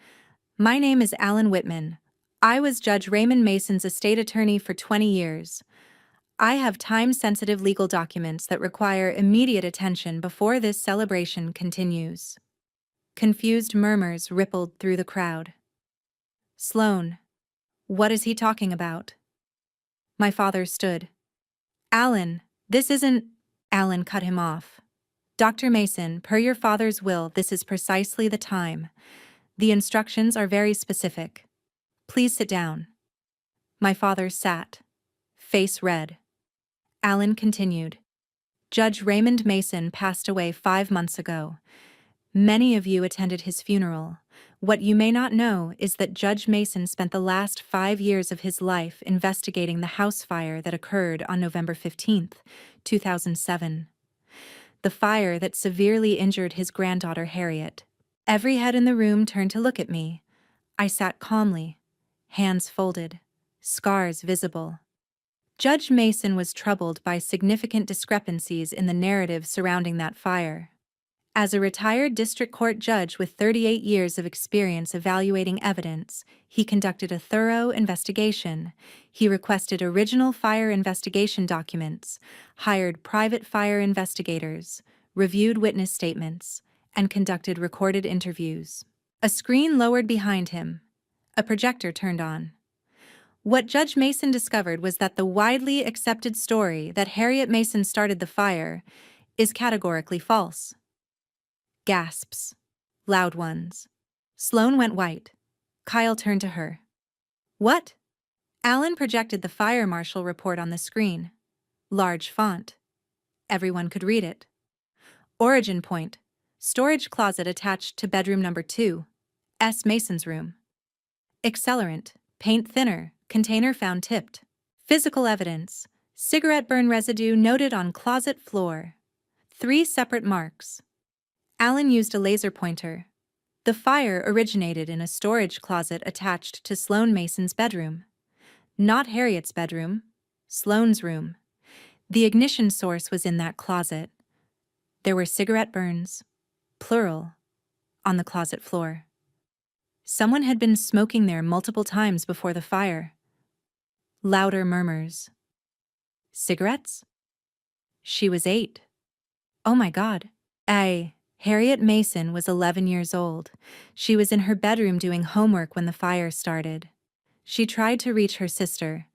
My name is Alan Whitman. I was Judge Raymond Mason's estate attorney for 20 years. I have time-sensitive legal documents that require immediate attention before this celebration continues. Confused murmurs rippled through the crowd. Sloane. What is he talking about? My father stood. Alan, this isn't... Alan cut him off. Dr. Mason, per your father's will, this is precisely the time. The instructions are very specific. Please sit down. My father sat, face red. Alan continued. Judge Raymond Mason passed away 5 months ago. Many of you attended his funeral. What you may not know is that Judge Mason spent the last 5 years of his life investigating the house fire that occurred on November 15, 2007. The fire that severely injured his granddaughter Harriet. Every head in the room turned to look at me. I sat calmly, hands folded, scars visible. Judge Mason was troubled by significant discrepancies in the narrative surrounding that fire. As a retired district court judge with 38 years of experience evaluating evidence, he conducted a thorough investigation. He requested original fire investigation documents, hired private fire investigators, reviewed witness statements, and conducted recorded interviews. A screen lowered behind him. A projector turned on. What Judge Mason discovered was that the widely accepted story that Harriet Mason started the fire is categorically false. Gasps. Loud ones. Sloane went white. Kyle turned to her. What? Alan projected the fire marshal report on the screen. Large font. Everyone could read it. Origin point. Storage closet attached to bedroom number 2. S. Mason's room. Accelerant. Paint thinner. Container found tipped. Physical evidence. Cigarette burn residue noted on closet floor. 3 separate marks. Alan used a laser pointer. The fire originated in a storage closet attached to Sloane Mason's bedroom. Not Harriet's bedroom, Sloane's room. The ignition source was in that closet. There were cigarette burns, plural, on the closet floor. Someone had been smoking there multiple times before the fire. Louder murmurs. Cigarettes? She was 8. Oh my God. Harriet Mason was 11 years old. She was in her bedroom doing homework when the fire started. She tried to reach her sister.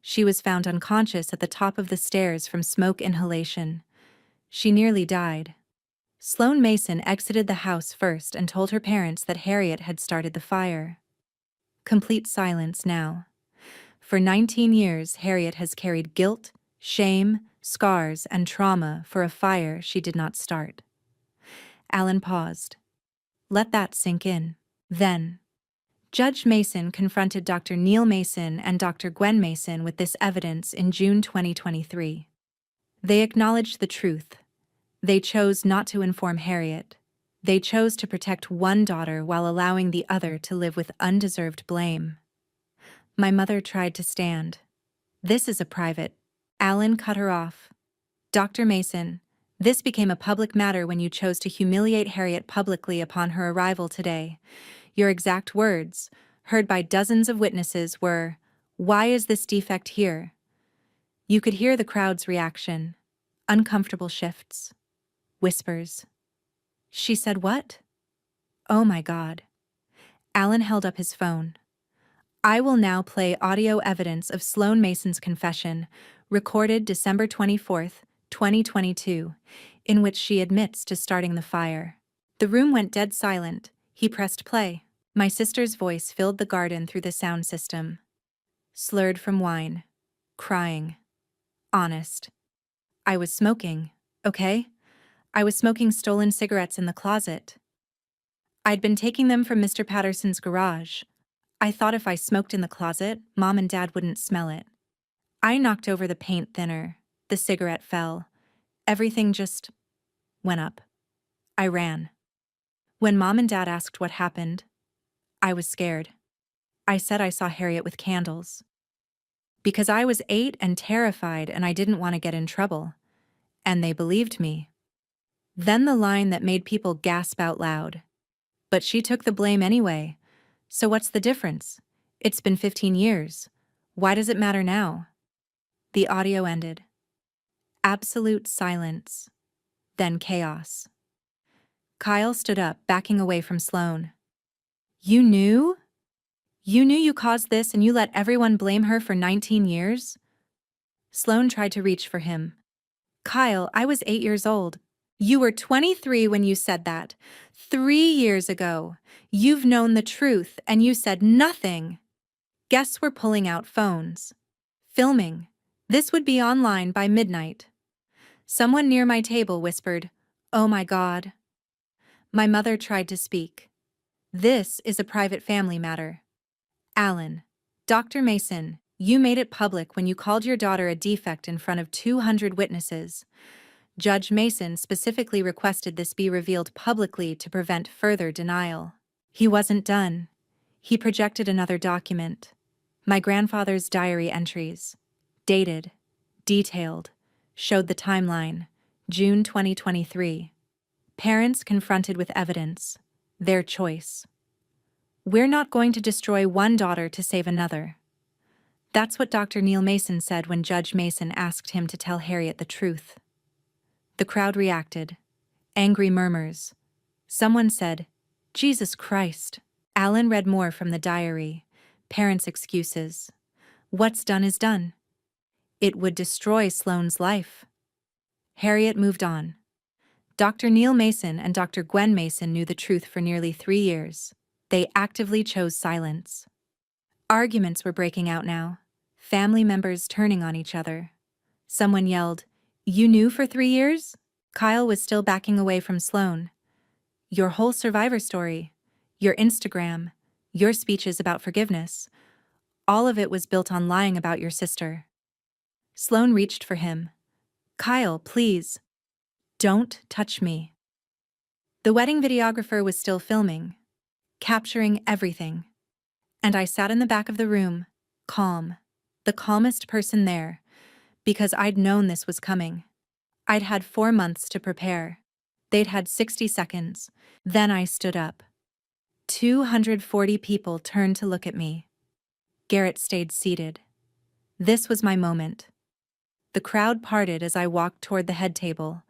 She was found unconscious at the top of the stairs from smoke inhalation. She nearly died. Sloane Mason exited the house first and told her parents that Harriet had started the fire. Complete silence now. For 19 years, Harriet has carried guilt, shame, scars, and trauma for a fire she did not start. Alan paused. Let that sink in. Then, Judge Mason confronted Dr. Neil Mason and Dr. Gwen Mason with this evidence in June 2023. They acknowledged the truth. They chose not to inform Harriet. They chose to protect one daughter while allowing the other to live with undeserved blame. My mother tried to stand. This is a private. Alan cut her off. Dr. Mason, this became a public matter when you chose to humiliate Harriet publicly upon her arrival today. Your exact words, heard by dozens of witnesses, were, "Why is this defect here?" You could hear the crowd's reaction. Uncomfortable shifts. Whispers. She said what? Oh my God. Alan held up his phone. I will now play audio evidence of Sloane Mason's confession, recorded December 24th, 2022, in which she admits to starting the fire. The room went dead silent. He pressed play. My sister's voice filled the garden through the sound system. Slurred from wine. Crying. Honest. I was smoking, okay? I was smoking stolen cigarettes in the closet. I'd been taking them from Mr. Patterson's garage. I thought if I smoked in the closet, Mom and Dad wouldn't smell it. I knocked over the paint thinner. The cigarette fell. Everything just went up. I ran. When Mom and Dad asked what happened, I was scared. I said I saw Harriet with candles. Because I was 8 and terrified and I didn't want to get in trouble. And they believed me. Then the line that made people gasp out loud. But she took the blame anyway. So what's the difference? It's been 15 years. Why does it matter now? The audio ended. Absolute silence. Then chaos. Kyle stood up, backing away from Sloane. You knew? You knew you caused this and you let everyone blame her for 19 years? Sloane tried to reach for him. Kyle, I was 8 years old. You were 23 when you said that. 3 years ago. You've known the truth and you said nothing. Guests were pulling out phones. Filming. This would be online by midnight. Someone near my table whispered, "Oh my God." My mother tried to speak. This is a private family matter. Alan, Dr. Mason, you made it public when you called your daughter a defect in front of 200 witnesses. Judge Mason specifically requested this be revealed publicly to prevent further denial. He wasn't done. He projected another document. My grandfather's diary entries. Dated. Detailed. Showed the timeline. June 2023. Parents confronted with evidence. Their choice. We're not going to destroy one daughter to save another. That's what Dr. Neil Mason said when Judge Mason asked him to tell Harriet the truth. The crowd reacted. Angry murmurs. Someone said, "Jesus Christ." Alan read more from the diary. Parents' excuses. What's done is done. It would destroy Sloane's life. Harriet moved on. Dr. Neil Mason and Dr. Gwen Mason knew the truth for nearly 3 years. They actively chose silence. Arguments were breaking out now. Family members turning on each other. Someone yelled, "You knew for 3 years?" Kyle was still backing away from Sloane. Your whole survivor story, your Instagram, your speeches about forgiveness, all of it was built on lying about your sister. Sloan reached for him. Kyle, please. Don't touch me. The wedding videographer was still filming, capturing everything. And I sat in the back of the room, calm, the calmest person there, because I'd known this was coming. I'd had 4 months to prepare. They'd had 60 seconds. Then I stood up. 240 people turned to look at me. Garrett stayed seated. This was my moment. The crowd parted as I walked toward the head table.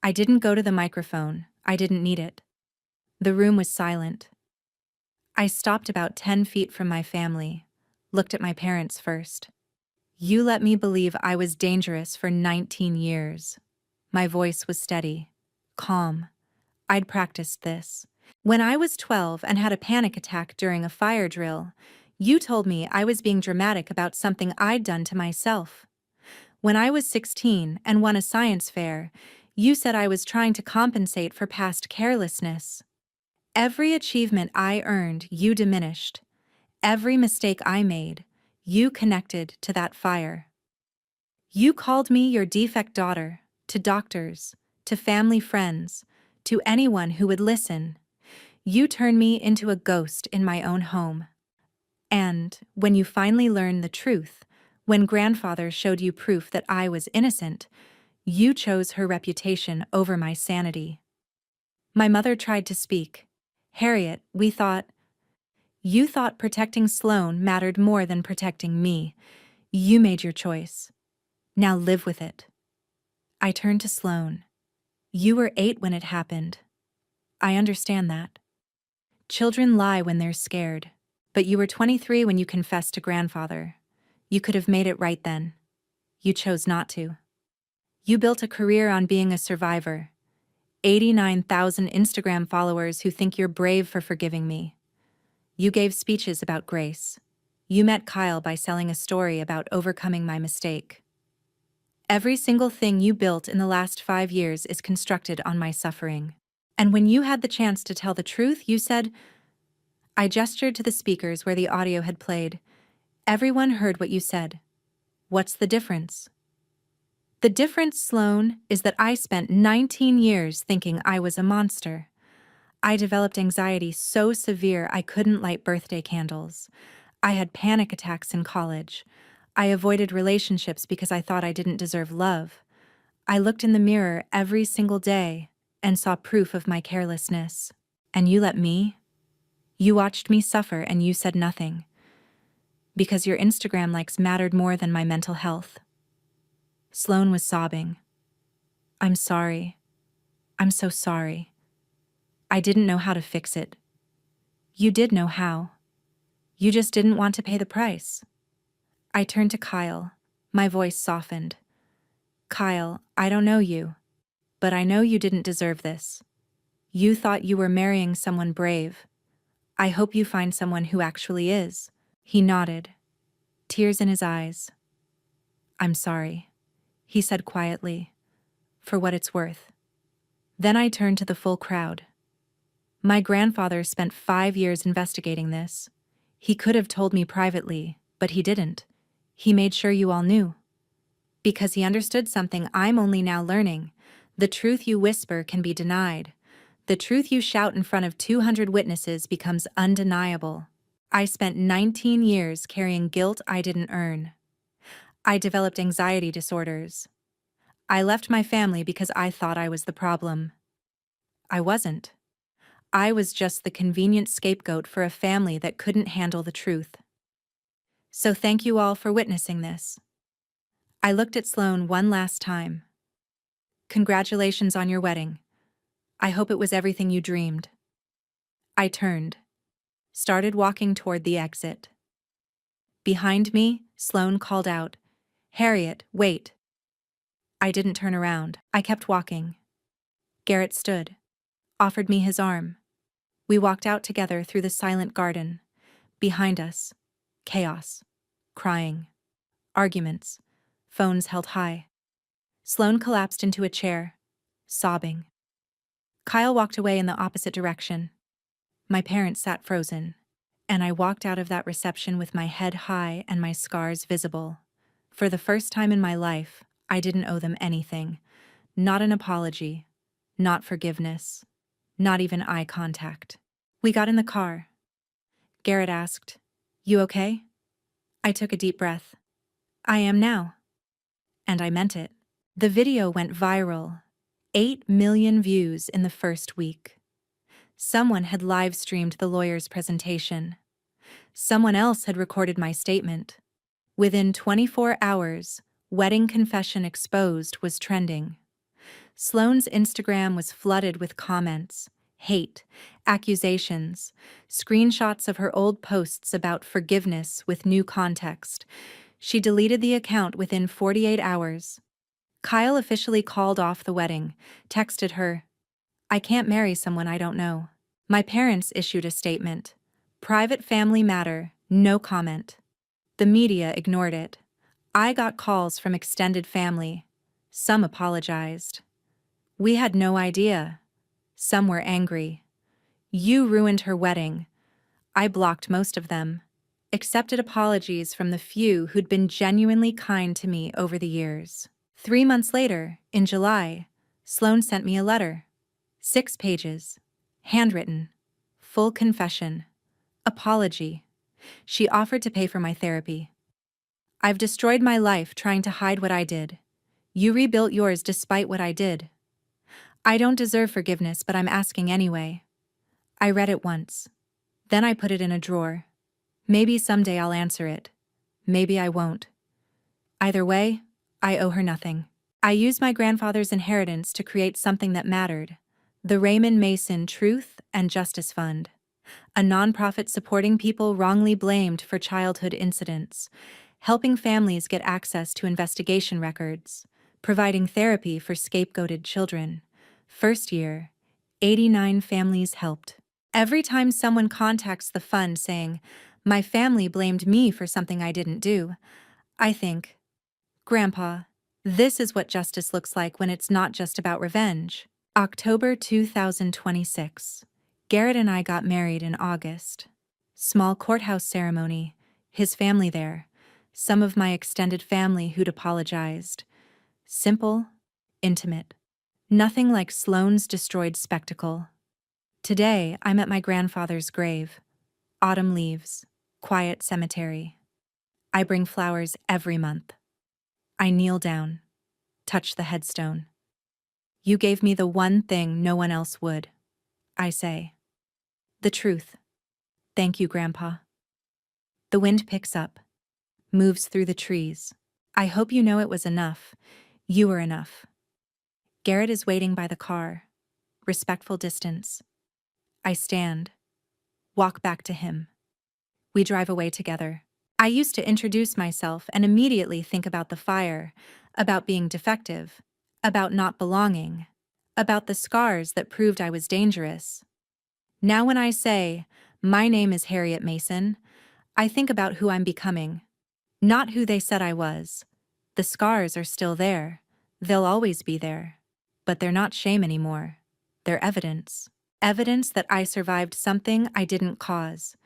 I didn't go to the microphone. I didn't need it. The room was silent. I stopped about 10 feet from my family, looked at my parents first. You let me believe I was dangerous for 19 years. My voice was steady, calm. I'd practiced this. When I was 12 and had a panic attack during a fire drill, you told me I was being dramatic about something I'd done to myself. When I was 16 and won a science fair, you said I was trying to compensate for past carelessness. Every achievement I earned, you diminished. Every mistake I made, you connected to that fire. You called me your defect daughter, to doctors, to family friends, to anyone who would listen. You turned me into a ghost in my own home. And, when you finally learned the truth, when grandfather showed you proof that I was innocent, you chose her reputation over my sanity. My mother tried to speak. Harriet, you thought protecting Sloan mattered more than protecting me. You made your choice. Now live with it. I turned to Sloan. You were 8 when it happened. I understand that. Children lie when they're scared. But you were 23 when you confessed to grandfather. You could have made it right then. You chose not to. You built a career on being a survivor. 89,000 Instagram followers who think you're brave for forgiving me. You gave speeches about grace. You met Kyle by selling a story about overcoming my mistake. Every single thing you built in the last 5 years is constructed on my suffering. And when you had the chance to tell the truth, you said, I gestured to the speakers where the audio had played. Everyone heard what you said. What's the difference? The difference, Sloan, is that I spent 19 years thinking I was a monster. I developed anxiety so severe I couldn't light birthday candles. I had panic attacks in college. I avoided relationships because I thought I didn't deserve love. I looked in the mirror every single day and saw proof of my carelessness. And you let me? You watched me suffer and you said nothing. Because your Instagram likes mattered more than my mental health. Sloan was sobbing. I'm sorry. I'm so sorry. I didn't know how to fix it. You did know how. You just didn't want to pay the price. I turned to Kyle. My voice softened. Kyle, I don't know you, but I know you didn't deserve this. You thought you were marrying someone brave. I hope you find someone who actually is. He nodded, tears in his eyes. I'm sorry, he said quietly, for what it's worth. Then I turned to the full crowd. My grandfather spent 5 years investigating this. He could have told me privately, but he didn't. He made sure you all knew. Because he understood something I'm only now learning. The truth you whisper can be denied. The truth you shout in front of 200 witnesses becomes undeniable. I spent 19 years carrying guilt I didn't earn. I developed anxiety disorders. I left my family because I thought I was the problem. I wasn't. I was just the convenient scapegoat for a family that couldn't handle the truth. So thank you all for witnessing this. I looked at Sloan one last time. Congratulations on your wedding. I hope it was everything you dreamed. I turned, started walking toward the exit. Behind me, Sloan called out, Harriet, wait. I didn't turn around. I kept walking. Garrett stood, offered me his arm. We walked out together through the silent garden. Behind us, chaos, crying, arguments, phones held high. Sloan collapsed into a chair, sobbing. Kyle walked away in the opposite direction. My parents sat frozen, and I walked out of that reception with my head high and my scars visible. For the first time in my life, I didn't owe them anything. Not an apology. Not forgiveness. Not even eye contact. We got in the car. Garrett asked, "You okay?" I took a deep breath. "I am now." And I meant it. The video went viral. 8 million views in the first week. Someone had live-streamed the lawyer's presentation. Someone else had recorded my statement. Within 24 hours, "Wedding Confession Exposed" was trending. Sloane's Instagram was flooded with comments, hate, accusations, screenshots of her old posts about forgiveness with new context. She deleted the account within 48 hours. Kyle officially called off the wedding, texted her, "I can't marry someone I don't know." My parents issued a statement, "Private family matter, no comment." The media ignored it. I got calls from extended family. Some apologized. "We had no idea." Some were angry. "You ruined her wedding." I blocked most of them, accepted apologies from the few who'd been genuinely kind to me over the years. 3 months later, in July, Sloane sent me a letter. 6 pages. Handwritten. Full confession. Apology. She offered to pay for my therapy. "I've destroyed my life trying to hide what I did. You rebuilt yours despite what I did. I don't deserve forgiveness, but I'm asking anyway." I read it once. Then I put it in a drawer. Maybe someday I'll answer it. Maybe I won't. Either way, I owe her nothing. I used my grandfather's inheritance to create something that mattered: the Raymond Mason Truth and Justice Fund, a nonprofit supporting people wrongly blamed for childhood incidents, helping families get access to investigation records, providing therapy for scapegoated children. First year, 89 families helped. Every time someone contacts the fund saying, "My family blamed me for something I didn't do," I think, "Grandpa, this is what justice looks like when it's not just about revenge." October 2026. Garrett and I got married in August. Small courthouse ceremony, his family there, some of my extended family who'd apologized. Simple, intimate. Nothing like Sloane's destroyed spectacle. Today, I'm at my grandfather's grave. Autumn leaves, quiet cemetery. I bring flowers every month. I kneel down, touch the headstone. "You gave me the one thing no one else would," I say. "The truth. Thank you, Grandpa." The wind picks up, moves through the trees. "I hope you know it was enough. You were enough." Garrett is waiting by the car. Respectful distance. I stand, walk back to him. We drive away together. I used to introduce myself and immediately think about the fire, about being defective, about not belonging, about the scars that proved I was dangerous. Now when I say, "My name is Harriet Mason," I think about who I'm becoming, not who they said I was. The scars are still there. They'll always be there. But they're not shame anymore. They're evidence. Evidence that I survived something I didn't cause.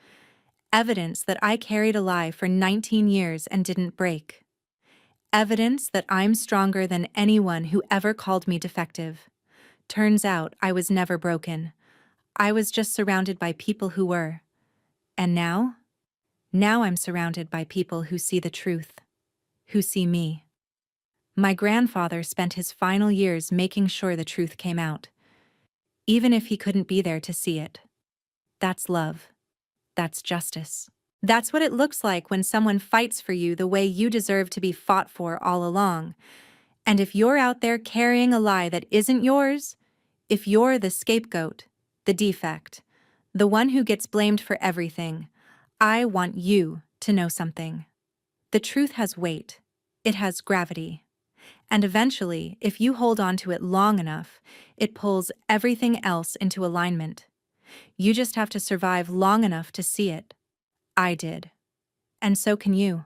Evidence that I carried a lie for 19 years and didn't break. Evidence that I'm stronger than anyone who ever called me defective. Turns out I was never broken. I was just surrounded by people who were. And now? Now I'm surrounded by people who see the truth, who see me. My grandfather spent his final years making sure the truth came out, even if he couldn't be there to see it. That's love. That's justice. That's what it looks like when someone fights for you the way you deserve to be fought for all along. And if you're out there carrying a lie that isn't yours, if you're the scapegoat, the defect, the one who gets blamed for everything, I want you to know something. The truth has weight. It has gravity. And eventually, if you hold on to it long enough, it pulls everything else into alignment. You just have to survive long enough to see it. I did. And so can you.